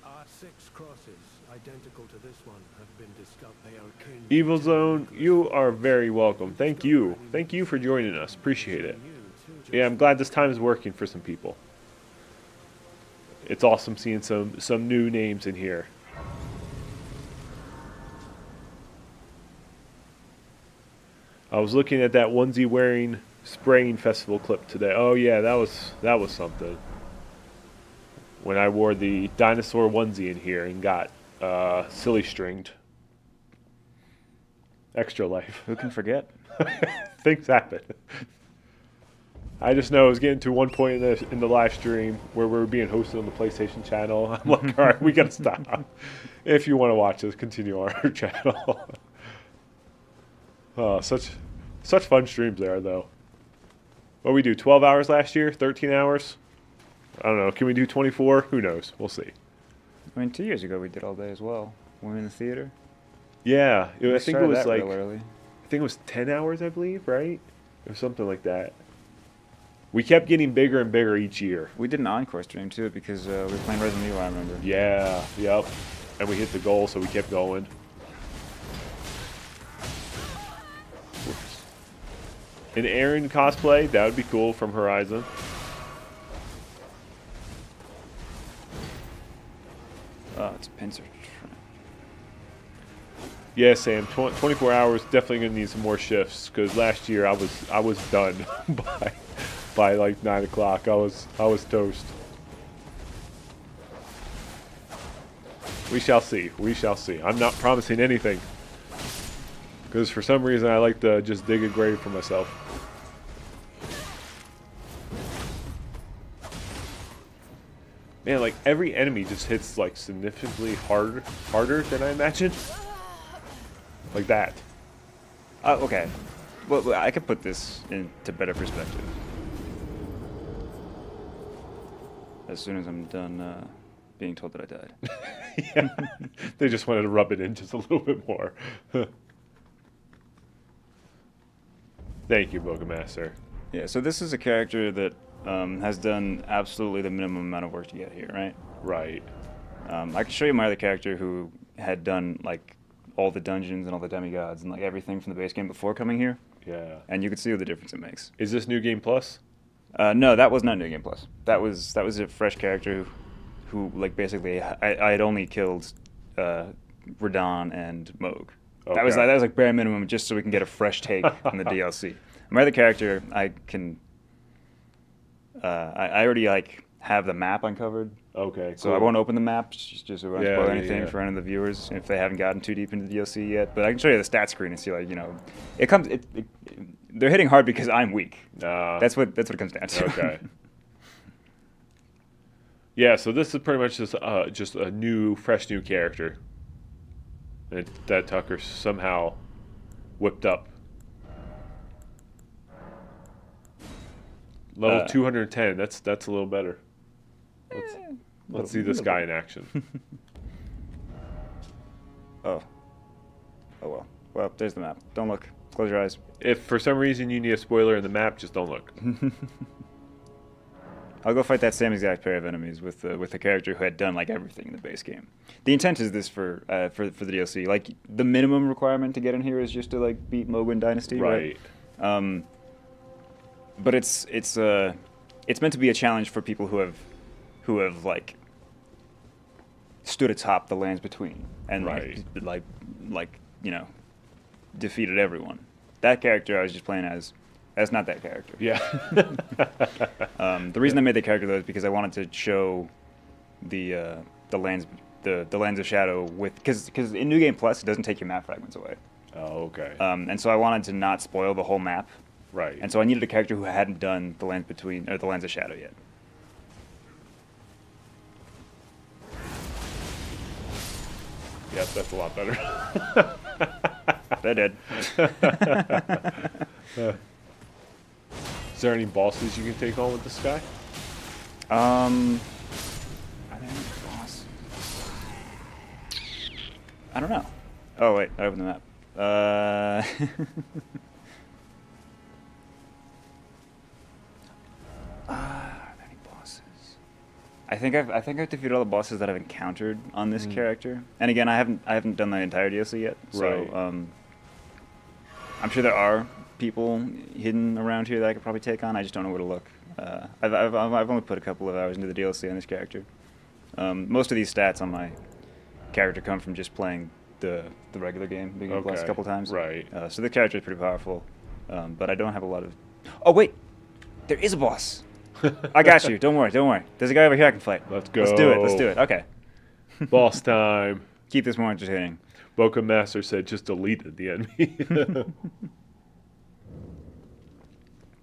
our 6 crosses, identical to this one, have been discovered. They are kin. Evil Zone, you are very welcome. Thank you. Thank you for joining us. Appreciate it. Yeah, I'm glad this time is working for some people. It's awesome seeing some new names in here. I was looking at that onesie wearing spraying festival clip today. Oh yeah, that was something. When I wore the dinosaur onesie in here and got silly stringed. Extra life. Who can forget? Things happen. I just know it was getting to one point in the live stream where we were being hosted on the PlayStation channel. I'm like, all right, we gotta stop. If you want to watch this, continue on our channel. Oh, such fun streams there, though. What we do? 12 hours last year? 13 hours? I don't know. Can we do 24? Who knows? We'll see. I mean, 2 years ago we did all day as well. When we were in the theater. Yeah, I think it started was that like real early. I think it was 10 hours, I believe, right? Or something like that. We kept getting bigger and bigger each year. We did an encore stream too because we were playing Resident Evil, I remember. Yeah, yep. And we hit the goal, so we kept going. Whoops. An Aaron cosplay, that would be cool from Horizon. Oh, it's a pincer. Yeah, Sam. 24 hours. Definitely gonna need some more shifts because last year I was done by like 9 o'clock. I was toast. We shall see. We shall see. I'm not promising anything because for some reason I like to just dig a grave for myself. Man, like every enemy just hits like significantly harder than I imagined. Like that. Okay. Well, I could put this into better perspective. As soon as I'm done being told that I died. Yeah. They just wanted to rub it in just a little bit more. Thank you, Bogamaster. Yeah, so this is a character that has done absolutely the minimum amount of work to get here, right? Right. I can show you my other character who had done like all the dungeons and all the demigods and like everything from the base game before coming here. Yeah. And you can see the difference it makes. Is this New Game Plus? No, that was not New Game Plus. That was a fresh character who like basically I had only killed Radon and Moog. Okay. That was like bare minimum just so we can get a fresh take on the DLC. My other character, I can I already like have the map uncovered. Okay. So cool. I won't open the map just so I won't spoil anything yeah. for any of the viewers if they haven't gotten too deep into the DLC yet. But I can show you the stat screen and see like they're hitting hard because I'm weak. That's what it comes down to. Okay. Yeah, so this is pretty much just a fresh new character that Tucker somehow whipped up. Level 210. That's a little better. Let's see this guy in action. Oh well. Well, there's the map. Don't look. Close your eyes. If for some reason you need a spoiler in the map, just don't look. I'll go fight that same exact pair of enemies with the character who had done like everything in the base game. The intent is this for the DLC. Like the minimum requirement to get in here is just to like beat Mogwin Dynasty, right? But it's meant to be a challenge for people who have like stood atop the lands between and like defeated everyone. That character I was just playing as. That's not that character. Yeah. The reason I made the character though is because I wanted to show the lands of Shadow because in New Game Plus it doesn't take your map fragments away. Oh, okay. And so I wanted to not spoil the whole map. Right. And so I needed a character who hadn't done the lands of Shadow yet. Yep, that's a lot better. They did. Is there any bosses you can take on with this guy? Are there any bosses? I don't know. Oh wait, I opened the map. Are there any bosses? I think I've defeated all the bosses that I've encountered on this character. And again, I haven't done the entire DLC yet. So Right. I'm sure there are people hidden around here that I could probably take on. I just don't know where to look. I've only put a couple of hours into the DLC on this character. Most of these stats on my character come from just playing the regular game, Big Game Plus, a couple times. Right. So the character is pretty powerful, but I don't have a lot of. Oh, wait. There is a boss. I got you. Don't worry. Don't worry. There's a guy over here I can fight. Let's go. Let's do it. Let's do it. Okay. Boss time. Keep this more entertaining. Boca Master said just deleted the enemy.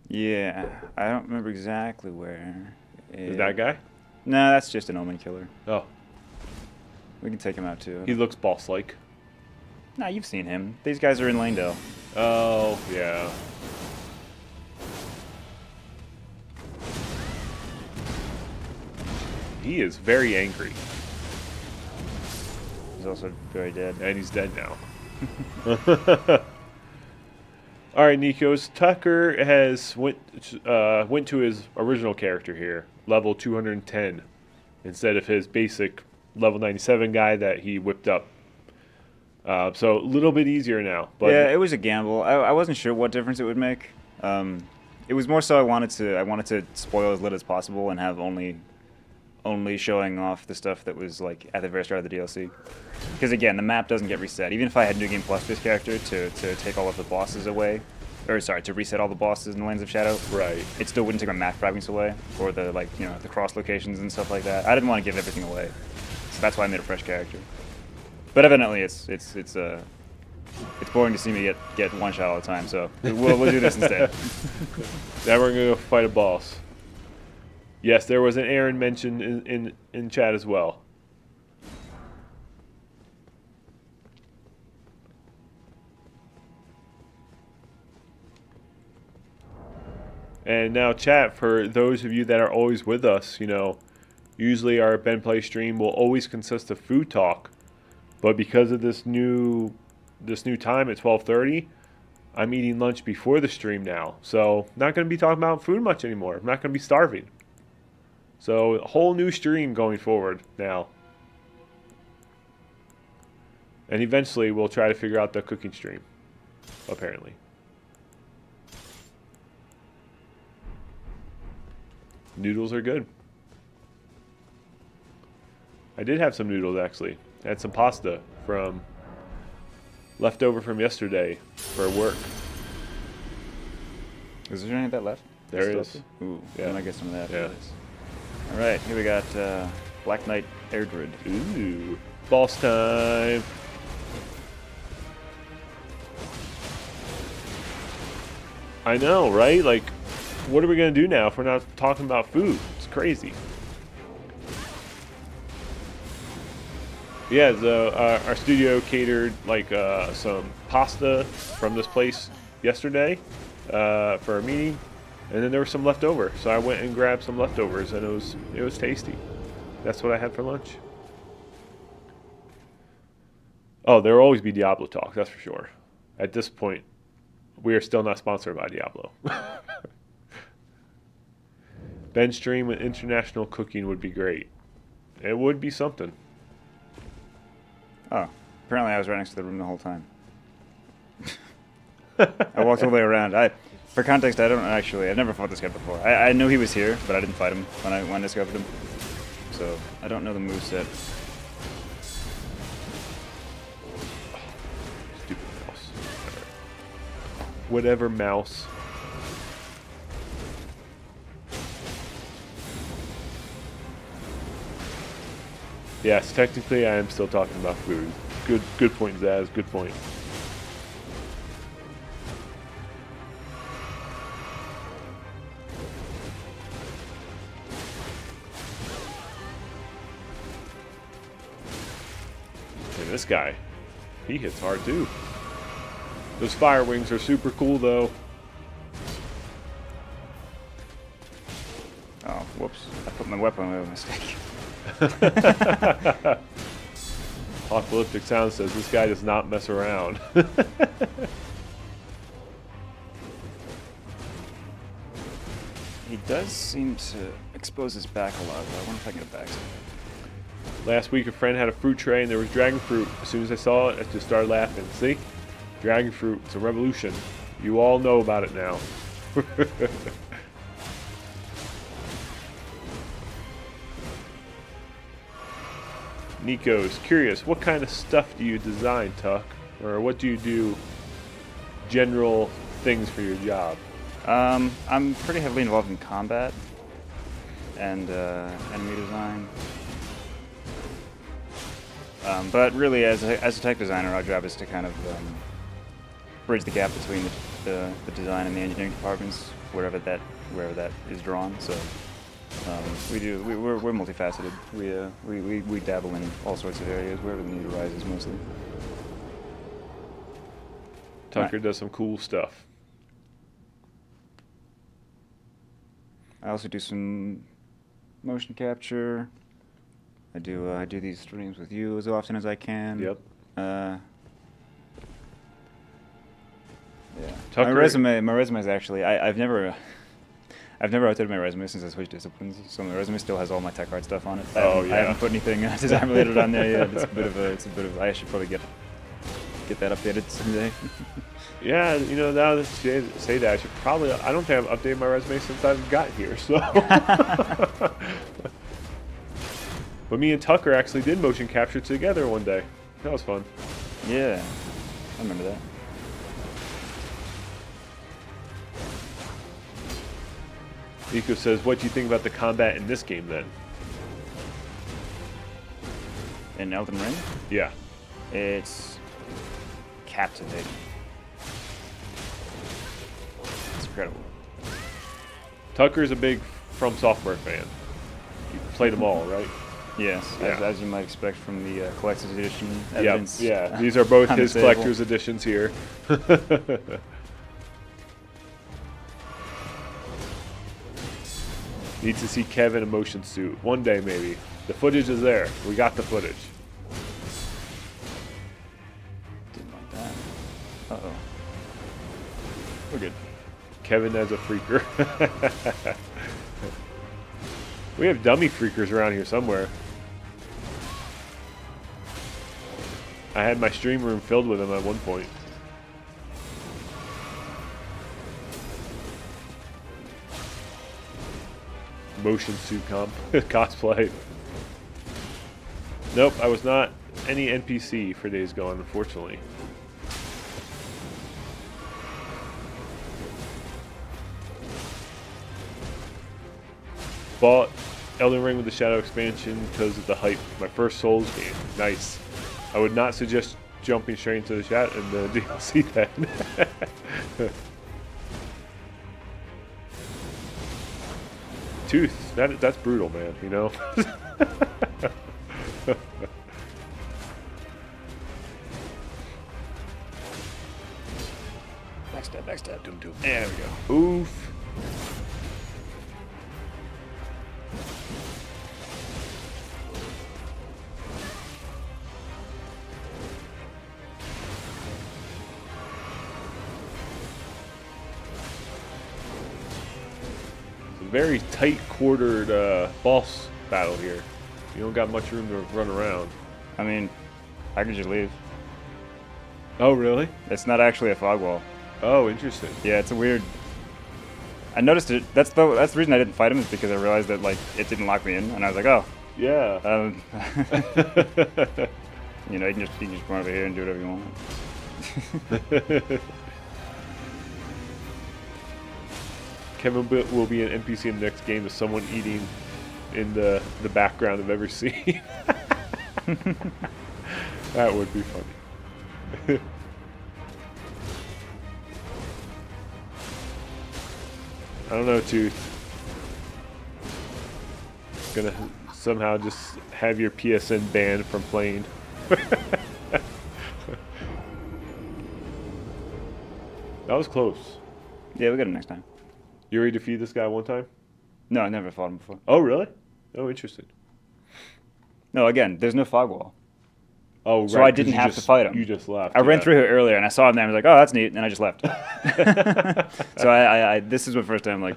Yeah. I don't remember exactly where. Is that guy? No, that's just an omen killer. Oh, We can take him out, too. he looks boss-like. Nah, you've seen him. These guys are in Lanedale. Oh, yeah. He is very angry. He's also very dead. And he's dead now. All right, Nikos. Tucker has went to his original character here, level 210, instead of his basic level 97 guy that he whipped up. So a little bit easier now. But Yeah, it was a gamble. I wasn't sure what difference it would make. It was more so I wanted to spoil as little as possible and have only showing off the stuff that was like at the very start of the DLC. Because again, the map doesn't get reset. Even if I had New Game Plus this character to take all of the bosses away, or sorry, to reset all the bosses in the Lands of Shadow, right. it still wouldn't take my map fragments away, or the the cross locations and stuff like that. I didn't want to give everything away, so that's why I made a fresh character. But evidently, it's boring to see me get one shot all the time. So we'll do this instead. Now we're gonna go fight a boss. Yes, there was an Aaron mentioned in chat as well. And now chat, for those of you that are always with us, usually our Ben Play stream will always consist of food talk. But because of this new time at 12:30, I'm eating lunch before the stream now. So not going to be talking about food much anymore. I'm not going to be starving. So a whole new stream going forward now. And eventually we'll try to figure out the cooking stream, apparently. Noodles are good. I did have some noodles, actually. I had some pasta from leftover from yesterday for work. Is there any of that left? There Still is. Ooh, Yeah. I might get some of that. Yeah. All right, here we got Black Knight Erdree. Ooh, boss time. I know, right? Like, what are we going to do now if we're not talking about food? It's crazy. Yeah, our studio catered like some pasta from this place yesterday for a meeting, and then there was some left over. So I went and grabbed some leftovers, and it was tasty. That's what I had for lunch. Oh, there will always be Diablo talk, that's for sure. At this point, we are still not sponsored by Diablo. Ben stream with international cooking would be great. It would be something. Oh, apparently I was right next to the room the whole time. I walked all the way around. For context, I've never fought this guy before. I knew he was here, but I didn't fight him when I discovered him. So I don't know the moveset. Stupid mouse. Whatever, mouse. Yes, technically I am still talking about food. Good point, Zaz. Good point. And this guy, he hits hard too. Those fire wings are super cool though. Oh, whoops. I put my weapon away by mistake. Apocalyptic Sound says this guy does not mess around. He does seem to expose his back a lot, though. I wonder if I can get a back. Last week a friend had a fruit tray and there was dragon fruit. As soon as I saw it, I just started laughing. See? Dragon fruit. It's a revolution. You all know about it now. Nico's curious, what kind of stuff do you design, Tuck? Or what do you do, general things for your job? I'm pretty heavily involved in combat and enemy design. But really, as a tech designer, our job is to kind of bridge the gap between the design and the engineering departments, wherever that is drawn. So we're multifaceted. We dabble in all sorts of areas wherever the need arises, mostly. Tucker does some cool stuff. I also do some motion capture. I do these streams with you as often as I can. Yep. Yeah. Tucker, My resume is actually I've never updated my resume since I switched disciplines, so my resume still has all my tech art stuff on it. I haven't put anything design related on there yet. It's a bit of I should probably get that updated someday. yeah, you know, now that you say that, I don't think I've updated my resume since I've got here, so. But me and Tucker actually did motion capture together one day. That was fun. Yeah, I remember that. Nico says, what do you think about the combat in this game then? In Elden Ring? Yeah. It's captivating. It's incredible. Tucker's a big From Software fan. You played them all, right? Yes, Yeah. as you might expect from the collector's edition evidence. Yeah, these are both on the his table. collector's editions here. Need to see Kevin in a motion suit. One day, maybe. The footage is there. We got the footage. Didn't like that. Uh-oh. We're good. Kevin as a freaker. We have dummy freakers around here somewhere. I had my stream room filled with them at one point. Motion suit cosplay. Nope, I was not any NPC for Days Gone, unfortunately. Bought Elden Ring with the Shadow expansion because of the hype. My first Souls game. Nice. I would not suggest jumping straight into the chat and the DLC then. Tooth, that's brutal, man, you know? Backstab, doom. There we go. Oof. Very tight quartered boss battle here. You don't got much room to run around. I mean, I could just leave. Oh, really? It's not actually a fog wall. Oh, interesting. Yeah, it's a weird. I noticed it. That's the reason I didn't fight him, is because I realized that like it didn't lock me in, and I was like, oh. Yeah. You know, you can just run over here and do whatever you want. Kevin will be an NPC in the next game as someone eating in the background of every scene. That would be funny. I don't know, Tooth. Gonna somehow just have your PSN banned from playing. That was close. Yeah, we'll get him next time. You already defeated this guy one time? No, I never fought him before. Oh, really? Oh, interesting. No, again, there's no fog wall. Oh, right. So I didn't have to fight him. You just left. I ran through here earlier and I saw him there and I was like, oh, that's neat, and then I just left. So I this is my first time like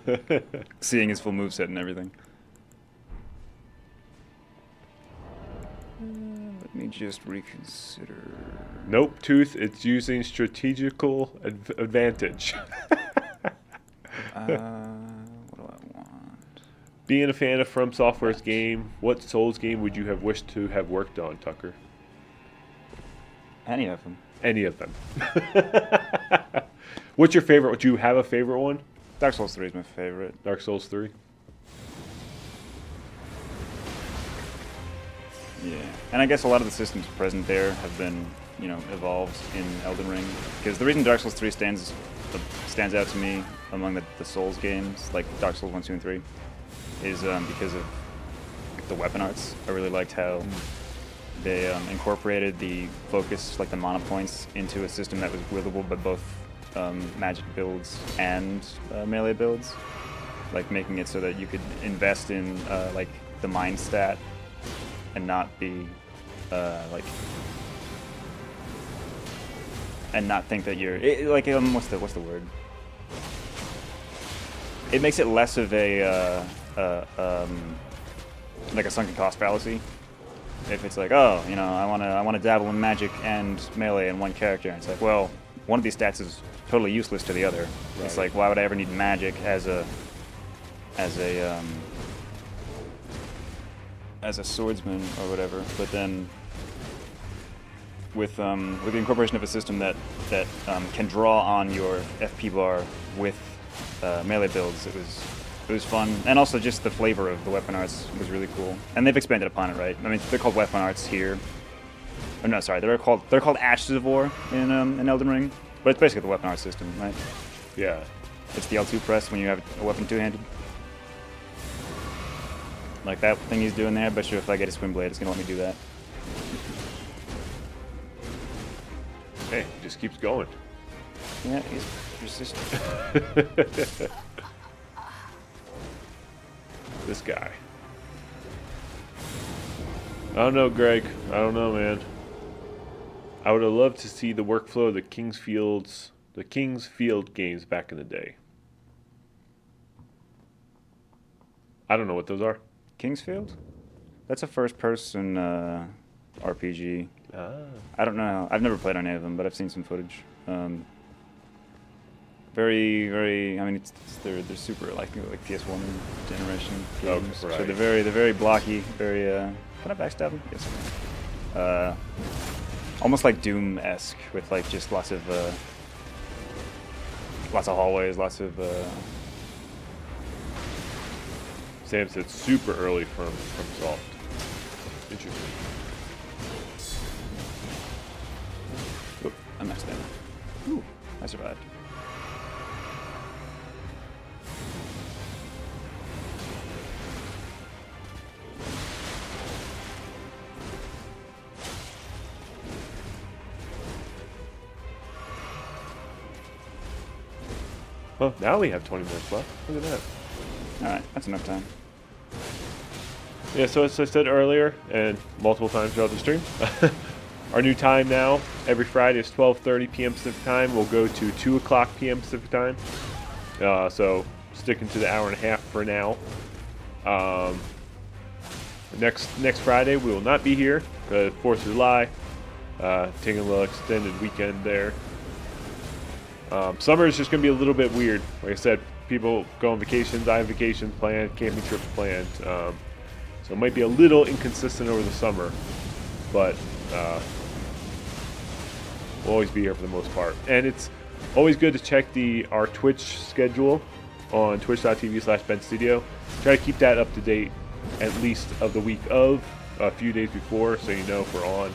seeing his full moveset and everything. Let me just reconsider. Nope, Tooth. It's using strategical advantage. What do I want? Being a fan of From Software's game, what Souls game would you have wished to have worked on, Tucker? Any of them. Any of them. What's your favorite? Do you have a favorite one? Dark Souls 3 is my favorite. Dark Souls 3. Yeah, and I guess a lot of the systems present there have been, you know, evolved in Elden Ring. Because the reason Dark Souls 3 stands out to me among the Souls games, like Dark Souls 1, 2, and 3, is because of the weapon arts. I really liked how they incorporated the focus, like the mana points, into a system that was wieldable by both magic builds and melee builds. Like making it so that you could invest in like the mind stat and not be and not think that you're what's the word? It makes it less of a like a sunken cost fallacy. If it's like, oh, you know, I wanna dabble in magic and melee in one character, and it's like, well, one of these stats is totally useless to the other. Right. It's like, why would I ever need magic as a swordsman or whatever? But then with the incorporation of a system that can draw on your FP bar with melee builds, it was fun, and also just the flavor of the weapon arts was really cool. And they've expanded upon it, right? I mean, they're called weapon arts here. Or no, sorry, they're called Ashes of War in Elden Ring, but it's basically the weapon arts system, right? Yeah. It's the L2 press when you have a weapon two-handed. Like that thing he's doing there. I bet you if I get a swing blade, it's gonna let me do that. Hey, he just keeps going. Yeah, he's persistent. This guy. I don't know, Greg. I don't know, man. I would have loved to see the workflow of the King's Field games back in the day. I don't know what those are. Kingsfield? That's a first-person RPG. Ah. I don't know. I've never played on any of them, but I've seen some footage. Very, very. I mean, they're super like PS1 generation games. Oh, right. So they're very blocky. Very. Can I backstab them? Yes. Almost like Doom-esque with like just lots of hallways, lots of. Sam said super early from Soft. Interesting. Oop, I messed that. Ooh, I survived. Oh, now we have 20 minutes left. Look at that. Alright, that's enough time. Yeah, so as I said earlier, and multiple times throughout the stream, our new time now, every Friday is 12:30 p.m. Pacific time. We'll go to 2 o'clock p.m. Pacific time. So sticking to the hour and a half for now. Next Friday, we will not be here. 4th of July. Taking a little extended weekend there. Summer is just going to be a little bit weird. Like I said, people go on vacations. I have vacations planned, camping trips planned. So it might be a little inconsistent over the summer, but we'll always be here for the most part. And it's always good to check our Twitch schedule on twitch.tv/BenStudio. Try to keep that up to date at least of the week of, a few days before, so you know if we're on.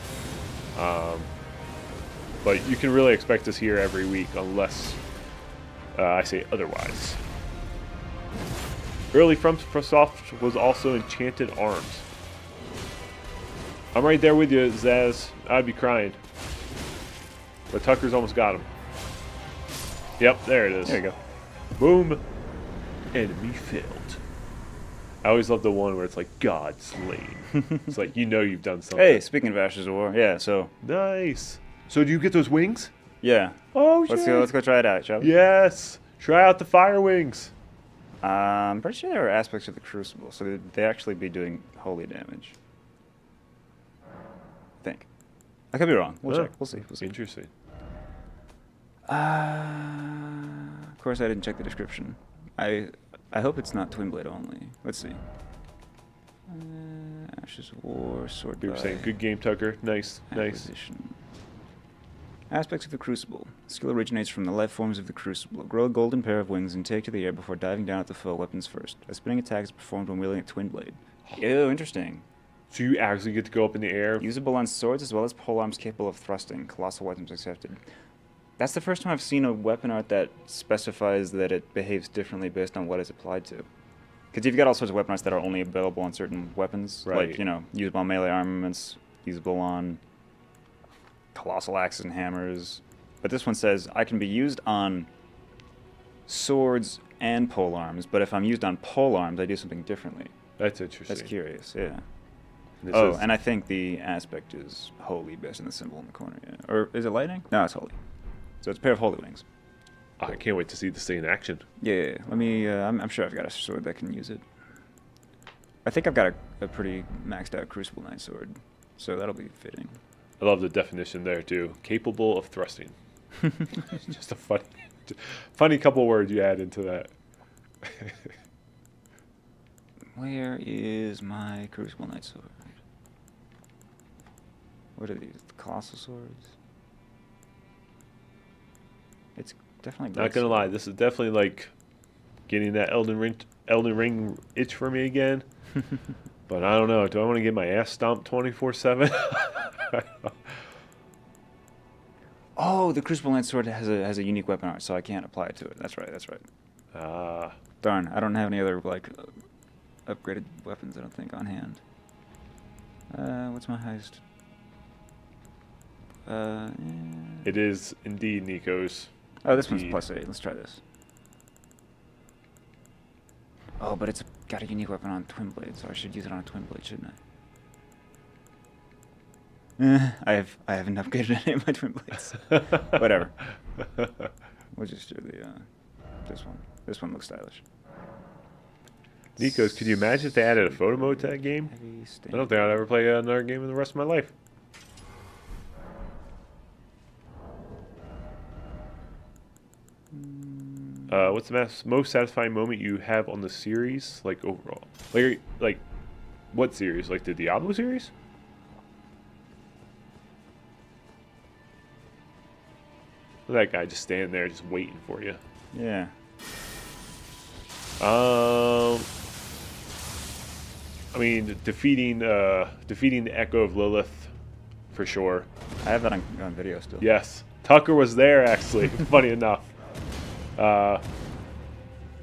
But you can really expect us here every week unless I say otherwise. Early from Soft was also Enchanted Arms. I'm right there with you, Zaz. I'd be crying. But Tucker's almost got him. Yep, there it is. There you go. Boom. Enemy failed. I always love the one where it's like God slain. It's like, you know you've done something. Hey, speaking of Ashes of War, yeah, so... Nice. So do you get those wings? Yeah. Oh, shit. Let's go try it out, shall we? Yes. Try out the fire wings. I'm pretty sure there are aspects of the Crucible, so they actually be doing holy damage. I think. I could be wrong. We'll check. We'll see. Interesting. Of course, I didn't check the description. I hope it's not Twin Blade only. Let's see. Ashes of War, Sword. You were saying good game, Tucker. Nice, nice. Aspects of the Crucible. Skill originates from the life forms of the Crucible. Grow a golden pair of wings and take to the air before diving down at the foe weapons first. A spinning attack is performed when wielding a twin blade. Ew, interesting. So you actually get to go up in the air. Usable on swords as well as polearms capable of thrusting. Colossal weapons accepted. That's the first time I've seen a weapon art that specifies that it behaves differently based on what it's applied to. Because you've got all sorts of weapon arts that are only available on certain weapons. Right. Like, you know, usable on melee armaments, usable on colossal axes and hammers. But this one says, I can be used on swords and polearms, but if I'm used on polearms, I do something differently. That's interesting. That's curious, yeah. And Oh, and I think the aspect is holy based on the symbol in the corner. Yeah. Or is it lightning? No, it's holy. So it's a pair of holy wings. I can't wait to see this thing in action. Yeah. Let me. I'm sure I've got a sword that can use it. I think I've got a pretty maxed out Crucible Knight sword, so that'll be fitting. I love the definition there too. Capable of thrusting. Just a funny couple words you add into that. Where is my Crucible Knight sword? What are these? The colossal swords? It's definitely. Not gonna lie, this is definitely like getting that Elden Ring itch for me again. But I don't know. Do I want to get my ass stomped 24/7? Oh, the Crucible Knight sword has a unique weapon art, so I can't apply it to it. That's right. Darn, I don't have any other like upgraded weapons. I don't think on hand. What's my highest? Yeah. It is indeed Nico's. Oh, this one's +8. Let's try this. Oh, but it's got a unique weapon on twin blade, so I should use it on a twin blade, shouldn't I? I haven't upgraded any of my twin blades. Whatever. We'll just do the this one. This one looks stylish. Nico's, could you imagine if they added a photo mode to that game? I don't think I'd ever play another game in the rest of my life. What's the most satisfying moment you have on the series, like overall? Like, what series? Like the Diablo series? That guy just standing there, just waiting for you. Yeah. I mean, defeating the Echo of Lilith, for sure. I have that on video still. Yes, Tucker was there actually. Funny enough.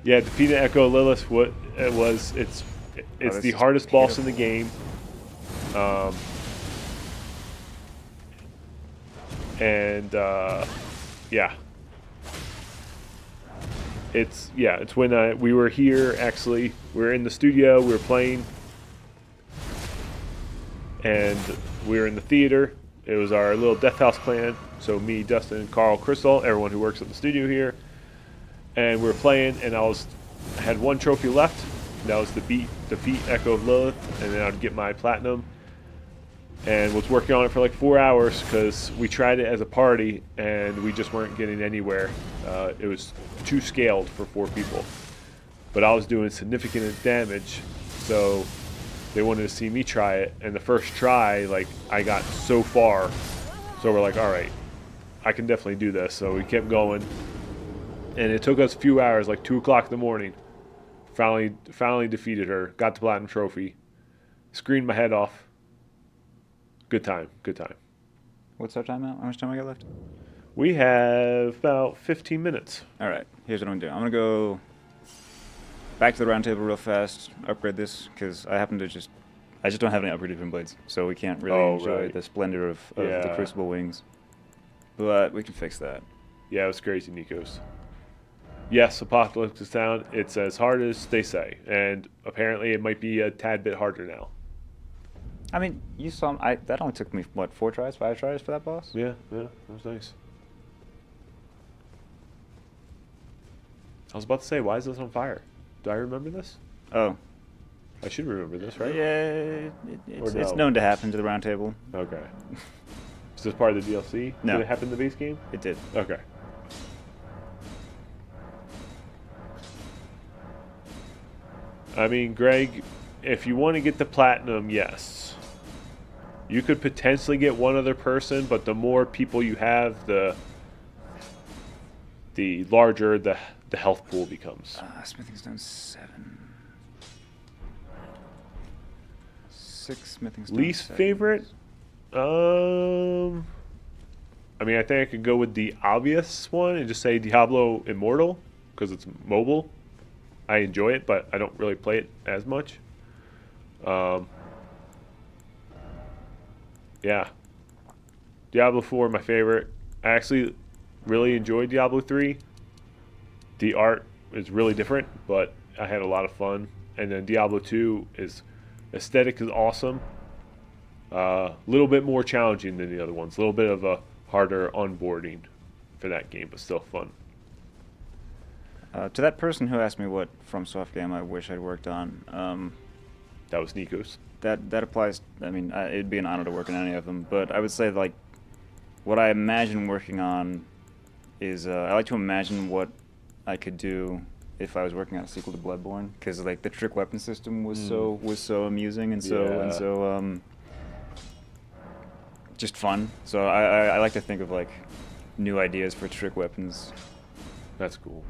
Yeah, defeating Echo of Lilith. What it was? It's the hardest boss in the game. Yeah. It's when we were here, actually. We were in the studio, we were playing, and we were in the theater. It was our little Death House clan, so me, Dustin, Carl, Crystal, everyone who works at the studio here. And we were playing, and I had one trophy left. That was to defeat Echo of Lilith, and then I'd get my platinum. And was working on it for like 4 hours because we tried it as a party and we just weren't getting anywhere. It was too scaled for 4 people. But I was doing significant damage, so they wanted to see me try it. And the first try, like, I got so far. So we're like, all right, I can definitely do this. So we kept going. And it took us a few hours, like 2 o'clock in the morning. Finally defeated her, got the platinum trophy, screamed my head off. Good time, good time. What's our time out? How much time we got left? We have about 15 minutes. All right, here's what I'm gonna do. I'm gonna go back to the round table real fast, upgrade this, because I just don't have any upgraded twin blades, so we can't really enjoy the splendor of the Crucible wings. But we can fix that. Yeah, it was crazy, Nikos. Yes, Apocalypse is down. It's as hard as they say, and apparently it might be a tad bit harder now. I mean, you saw that only took me, what, 4 tries, 5 tries for that boss? Yeah, that was nice. I was about to say, why is this on fire? Do I remember this? Oh. I should remember this, right? Yeah, it's known to happen to the round table. Okay. Is this part of the DLC? No. Did it happen in the base game? It did. Okay. I mean, Greg, if you want to get the platinum, yes. You could potentially get one other person, but the more people you have, the larger the health pool becomes. Smithing stone 7. 6 smithing stone. Least 7. favorite? I mean, I think I could go with the obvious one and just say Diablo Immortal because it's mobile. I enjoy it, but I don't really play it as much. Yeah. Diablo 4, my favorite. I actually really enjoyed Diablo 3. The art is really different, but I had a lot of fun. And then Diablo 2 is aesthetic is awesome. A little bit more challenging than the other ones. A little bit of a harder onboarding for that game, but still fun. To that person who asked me what FromSoft game I wish I'd worked on, That was Nikos. that applies. I mean, it'd be an honor to work on any of them, but I would say like what I imagine working on is I like to imagine what I could do if I was working on a sequel to Bloodborne, because like the trick weapon system was so amusing and so just fun. So I like to think of like new ideas for trick weapons. That's cool.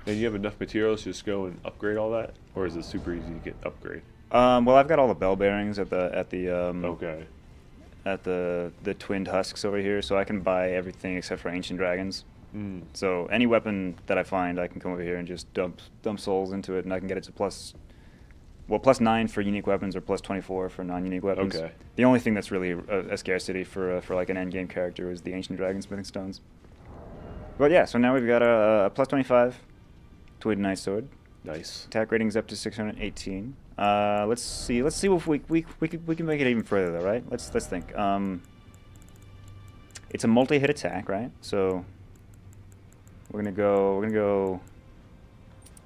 And you have enough materials to just go and upgrade all that, or is it super easy to get upgrade? Well, I've got all the bell bearings at the Okay. at the twinned husks over here, so I can buy everything except for ancient dragons. So any weapon that I find, I can come over here and just dump souls into it, and I can get it to plus 9 for unique weapons or plus 24 for non-unique weapons. Okay. The only thing that's really a scarcity for like an end game character is the ancient dragon smithing stones. But yeah, so now we've got a plus 25 Tweed Knight Sword. Nice. Attack rating's up to 618. Let's see if we can make it even further though, right? Let's think. It's a multi-hit attack, right? So we're gonna go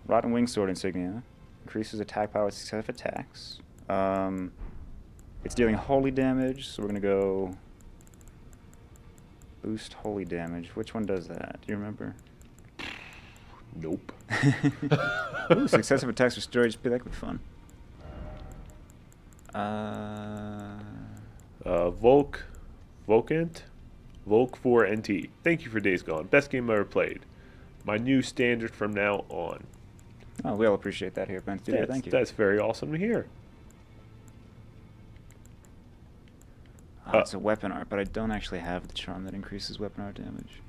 Rotten Wing Sword Insignia. Increases attack power with successive attacks. It's dealing holy damage, so we're gonna go boost holy damage. Which one does that? Do you remember? Nope. Ooh, successive attacks restore HP. That could be fun. Volk 4 NT. Thank you for Days Gone. Best game I ever played. My new standard from now on. Oh, we all appreciate that here at Ben Studio. Thank you. That's very awesome to hear. It's a weapon art, but I don't actually have the charm that increases weapon art damage.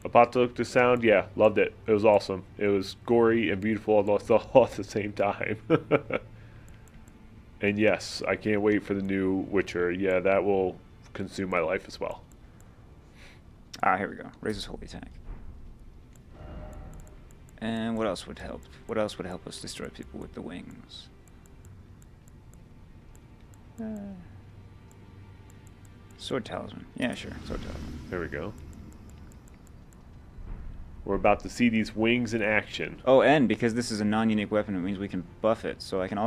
Apocalyptic Sound, yeah, loved it. It was awesome. It was gory and beautiful all at the same time. And yes, I can't wait for the new Witcher. Yeah, that will consume my life as well. Here we go. Raises holy attack. And what else would help? What else would help us destroy people with the wings? Sword Talisman. Yeah, sure. Sword Talisman. There we go. We're about to see these wings in action. Oh, and because this is a non-unique weapon, it means we can buff it. So I can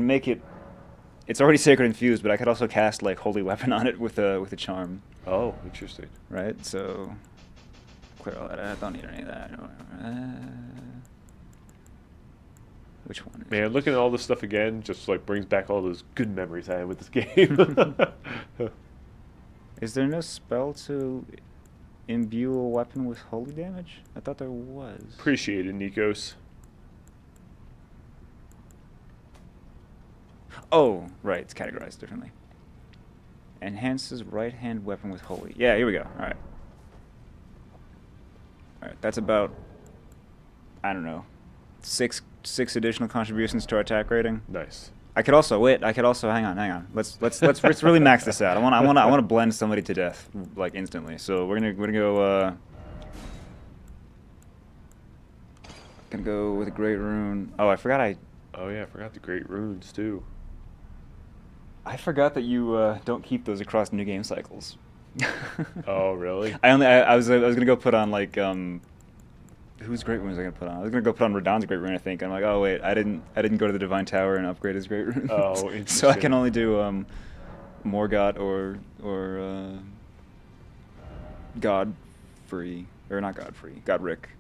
make it. It's already sacred infused, but I could also cast like holy weapon on it with a charm. Oh, interesting. Right. So clear all that. I don't need any of that. Which one? Man, looking at all this stuff again just like brings back all those good memories I had with this game. Is there no spell to imbue a weapon with holy damage? I thought there was. Appreciate it, Nikos. Oh, right. It's categorized differently. Enhances right hand weapon with holy. Yeah, here we go. All right. All right. That's about, I don't know, six additional contributions to our attack rating. Nice. I could also hang on. Let's really max this out. I want to blend somebody to death like instantly. So we're gonna go with a great rune. Oh, I forgot Oh yeah, I forgot the great runes too. I forgot that you don't keep those across new game cycles. Oh really? I was gonna go put on like whose great rune was I gonna put on? I was gonna go put on Radahn's great rune, I think. I'm like, oh wait, I didn't go to the Divine Tower and upgrade his great rune. Oh, interesting. So I can only do Morgott or Godfrey, or not Godfrey, Godric.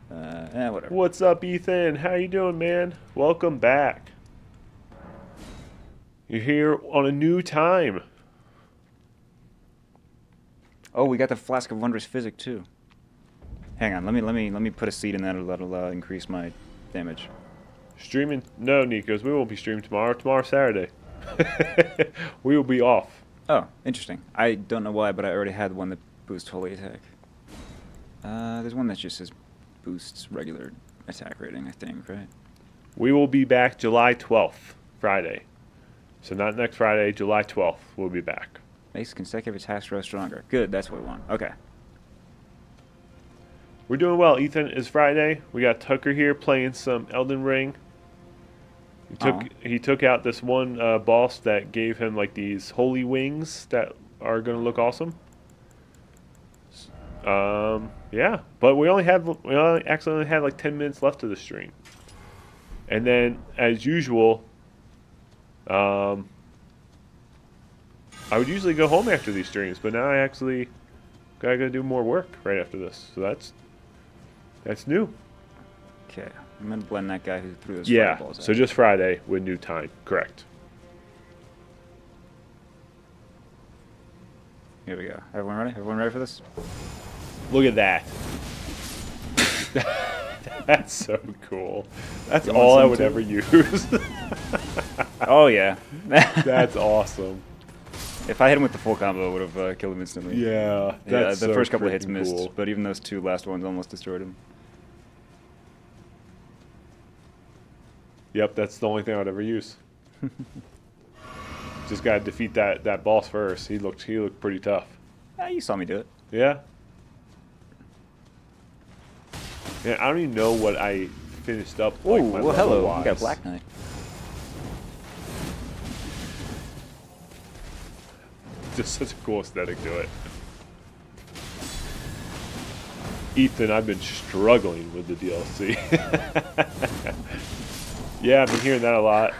Whatever. What's up, Ethan? How you doing, man? Welcome back. You're here on a new time. Oh, we got the Flask of Wondrous Physic too. Hang on, let me put a seed in that. That'll increase my damage. Streaming? No, Nikos, we won't be streaming tomorrow. Tomorrow's Saturday. We will be off. Oh, interesting. I don't know why, but I already had one that boosts holy attack. There's one that just says boosts regular attack rating, I think, right? We will be back July 12th, Friday. So not next Friday, July 12th, we'll be back. Makes consecutive attacks grow stronger. Good, that's what we want. Okay. We're doing well. Ethan, is Friday. We got Tucker here playing some Elden Ring. He took out this one boss that gave him like these holy wings that are going to look awesome. Yeah, but we only actually had like 10 minutes left of the stream. And then, as usual, I would usually go home after these streams, but now I actually gotta do more work right after this. So that's new. Okay, I'm gonna blend that guy who threw those Yeah, fireballs at so me. just Friday with new time, correct. Here we go. Everyone ready? Everyone ready for this? Look at that. That's so cool. That's You want all I some would too? ever use. Oh yeah. That's awesome. If I hit him with the full combo, I would have killed him instantly. Yeah, Yeah, that's the so first couple of hits freaking missed, cool. but even those two last ones almost destroyed him. Yep, that's the only thing I would ever use. Just gotta defeat that boss first. He looked pretty tough. Ah, you saw me do it. Yeah. Yeah, I don't even know what I finished up. Oh, Like, my well, hello. level-wise. You got Black Knight. Just such a cool aesthetic to it. Ethan, I've been struggling with the DLC. Yeah, I've been hearing that a lot.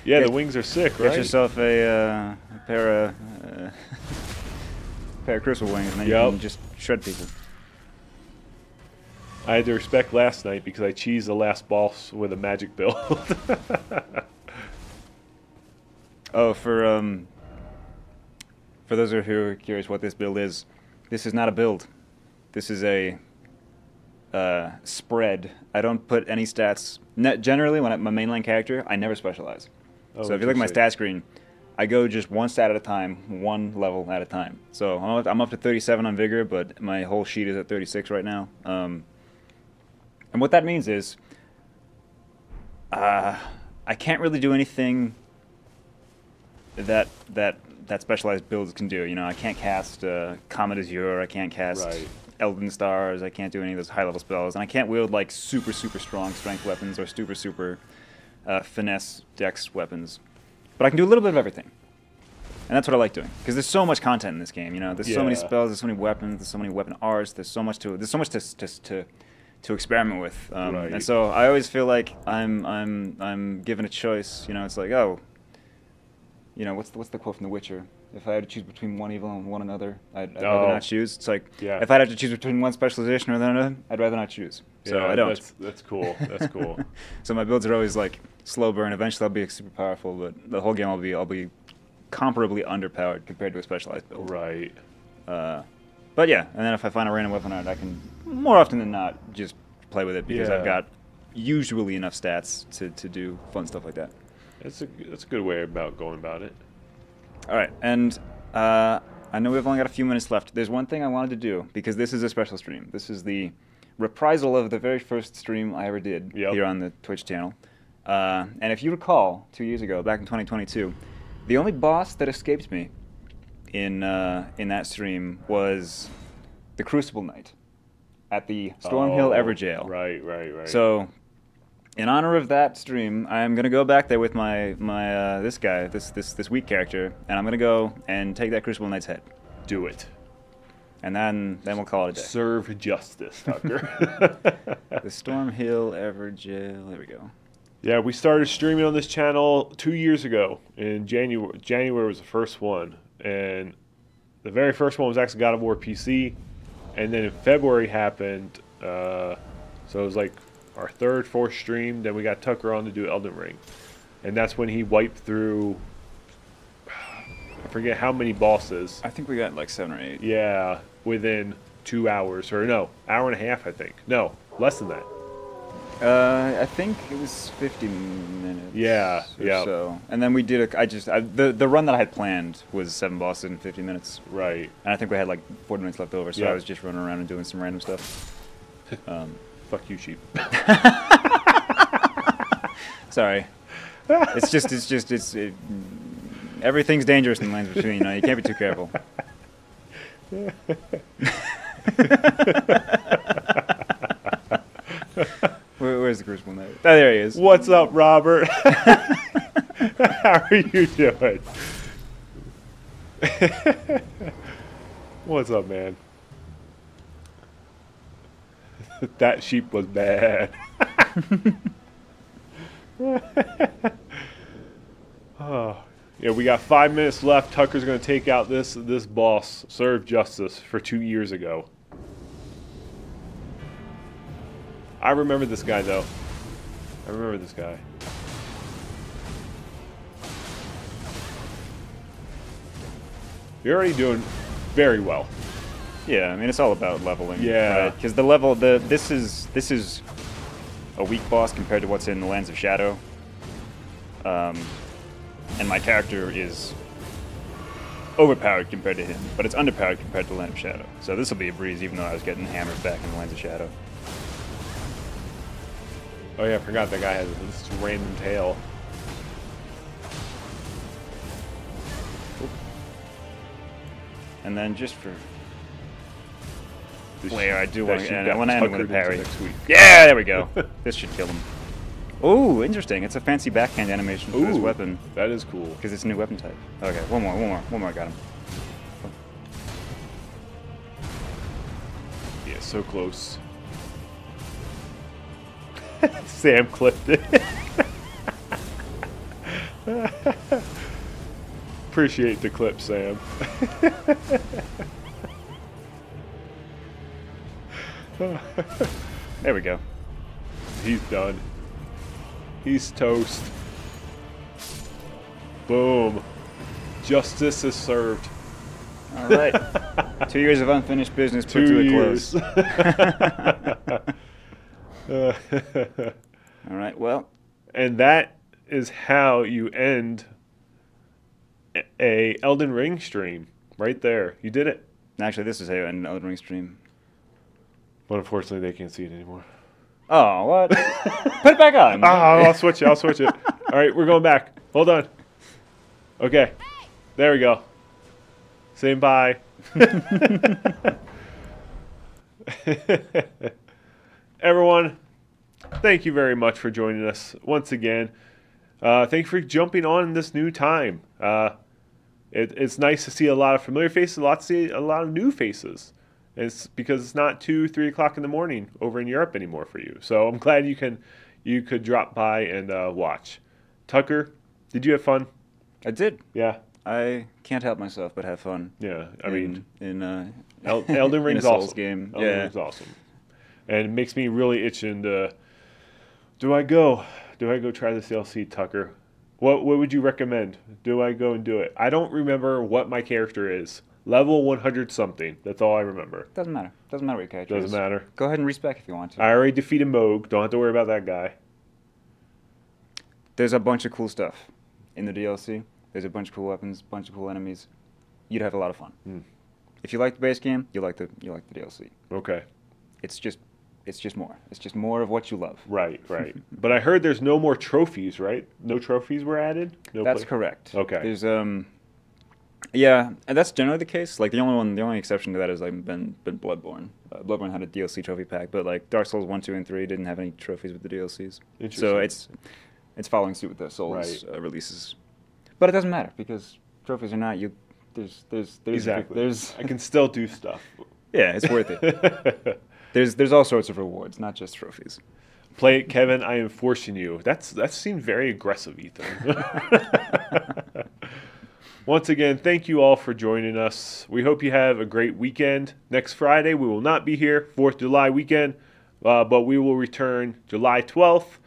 Yeah, the wings are sick, right? Get yourself a pair of crystal wings, and then you Yep. can just shred people. I had to respect last night because I cheesed the last boss with a magic build. Oh, for those who are curious what this build is, this is not a build. This is a spread. I don't put any stats. Generally, when I'm a mainline character, I never specialize. Oh, So if you look at my interesting. stat screen, I go just one stat at a time, one level at a time. So I'm up to 37 on Vigor, but my whole sheet is at 36 right now. And what that means is I can't really do anything that specialized builds can do. You know, I can't cast Comet Azure, I can't cast Right. Elden Stars, I can't do any of those high-level spells, and I can't wield like super strong strength weapons or super finesse dex weapons. But I can do a little bit of everything. And that's what I like doing, because there's so much content in this game. You know, there's so many Yeah. spells, there's so many weapons, there's so many weapon arts, there's so much to experiment with. Right. And so I always feel like I'm given a choice. You know, it's like, oh, you know, what's the quote from The Witcher? If I had to choose between one evil and one another, I'd rather not choose. It's like, Yeah. if I'd have to choose between one specialization or another, I'd rather not choose. So Yeah, I don't. That's cool. That's cool. So my builds are always like slow burn. Eventually, I'll be super powerful, but the whole game I'll be comparably underpowered compared to a specialized build. Right. But yeah, and then if I find a random weapon art, I can more often than not just play with it because Yeah. I've got usually enough stats to do fun stuff like that. That's a good way about going about it. All right, and I know we've only got a few minutes left. There's one thing I wanted to do, because this is a special stream. This is the reprisal of the very first stream I ever did here on the Twitch channel. And if you recall, 2 years ago, back in 2022, the only boss that escaped me in that stream was the Crucible Knight at the Stormhill Everjail. Right. So, in honor of that stream, I'm gonna go back there with my this guy, this weak character, and I'm gonna go and take that Crucible Knight's head, Do it. and then we'll call it a day. Serve justice, Tucker. The Stormhill Everjail. There we go. Yeah, we started streaming on this channel 2 years ago. In January. January was the first one, and the very first one was actually God of War PC, and then in February happened. So it was like our third, fourth stream. Then we got Tucker on to do Elden Ring. and that's when he wiped through. I forget how many bosses. I think we got like 7 or 8. Yeah, within 2 hours or no, hour and a half. I think no, less than that. I think it was 50 minutes. Yeah, or yeah. So, and then we did the run that I had planned was 7 bosses in 50 minutes, Right. and I think we had like 40 minutes left over. So Yeah. I was just running around and doing some random stuff. Fuck you, sheep. Sorry, everything's dangerous in the lands between. You know, you can't be too careful. Where's the crucible now? Oh, there he is. What's up, Robert? How are you doing? What's up, man? That sheep was bad. Oh, yeah, we got 5 minutes left. Tucker's gonna take out this boss. Serve justice for 2 years ago. I remember this guy though. I remember this guy. You're already doing very well. Yeah, I mean it's all about leveling. Yeah. Because this is a weak boss compared to what's in the Lands of Shadow. And my character is overpowered compared to him, but it's underpowered compared to the Land of Shadow. So this will be a breeze, even though I was getting hammered back in the Lands of Shadow. Oh yeah, I forgot that guy has this random tail. And then just for This flair, I do want that to sheep end. got I want to end it with a tuckered into parry. next week. Yeah, there we go. This should kill him. Ooh, interesting. It's a fancy backhand animation for this Ooh, weapon that is cool. because it's a new weapon type. Okay, one more. I got him. Yeah, so close. Sam clipped it. Appreciate the clip, Sam. There we go. He's done. He's toast. Boom. Justice is served. All right. 2 years of unfinished business put 2 to a years. close. All right. Well, And that is how you end a Elden Ring stream. Right there. You did it. actually, this is an Elden Ring stream. But unfortunately, they can't see it anymore. Oh, what? Put it back on. Oh, I'll switch it. I'll switch it. All right, we're going back. Hold on. Okay. There we go. Saying bye. Everyone, thank you very much for joining us once again. Thank you for jumping on this new time. It's nice to see a lot of familiar faces, a lot of new faces. It's because it's not 2, 3 o'clock in the morning over in Europe anymore for you. So I'm glad you could drop by and watch. Tucker, did you have fun? I did. Yeah. I can't help myself but have fun. Yeah. I mean, in Elden Ring's in a Souls awesome. game. Elden Yeah. Ring's awesome. And it makes me really itching to. Do I go try this DLC, Tucker? What would you recommend? Do I go and do it? I don't remember what my character is. Level 100 something. That's all I remember. Doesn't matter. Doesn't matter what your character is. Doesn't matter. Go ahead and respec if you want to. I already defeated Moog. Don't have to worry about that guy. There's a bunch of cool stuff in the DLC. There's a bunch of cool weapons, bunch of cool enemies. You'd have a lot of fun. If you like the base game, you like the DLC. Okay. It's just more. It's just more of what you love. Right. But I heard there's no more trophies, right? No trophies were added? No That's correct. Okay. There's yeah, and that's generally the case. Like the only exception to that is like been Bloodborne. Bloodborne had a DLC trophy pack, but like Dark Souls 1, 2, and 3 didn't have any trophies with the DLCs. So it's following suit with the Souls releases. But it doesn't matter because trophies or not, there's Exactly. I can still do stuff. Yeah, it's worth it. There's all sorts of rewards, not just trophies. Play it, Kevin. I am forcing you. That seemed very aggressive, Ethan. Once again, thank you all for joining us. We hope you have a great weekend. Next Friday, we will not be here, 4th of July weekend, but we will return July 12th,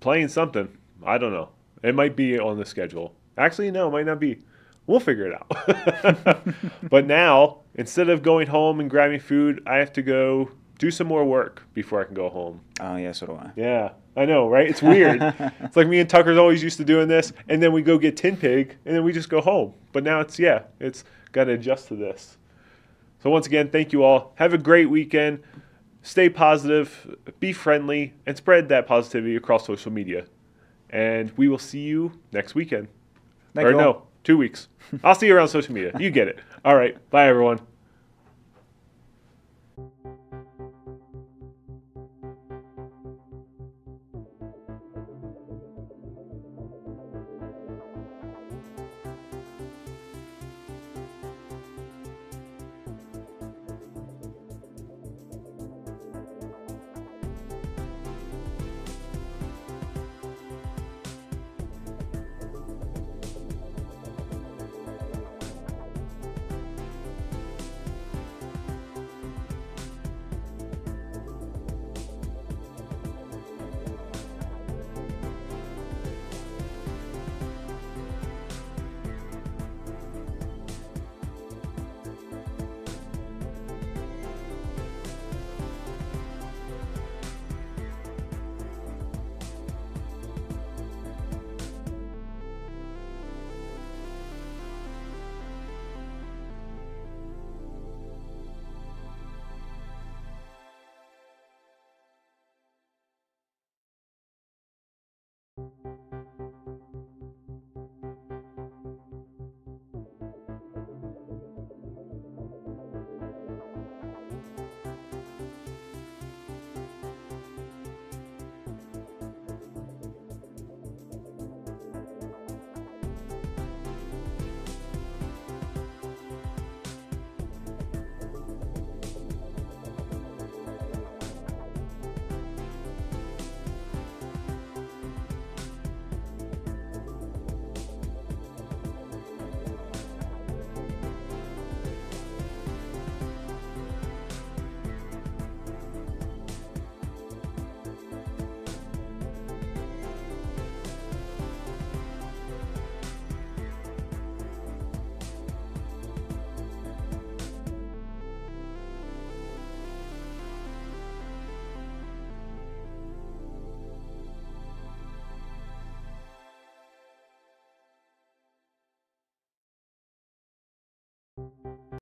playing something. I don't know. It might be on the schedule. Actually, no, it might not be. We'll figure it out. But now, instead of going home and grabbing food, I have to go do some more work before I can go home. Oh, yeah, so do I. Yeah, I know, right? It's weird. It's like me and Tucker's always used to doing this, and then we go get Tin Pig, and then we just go home. But now it's got to adjust to this. So once again, thank you all. Have a great weekend. Stay positive, be friendly, and spread that positivity across social media. And we will see you next weekend. Thank you all. No, 2 weeks. I'll see you around social media. You get it. All right. Bye, everyone.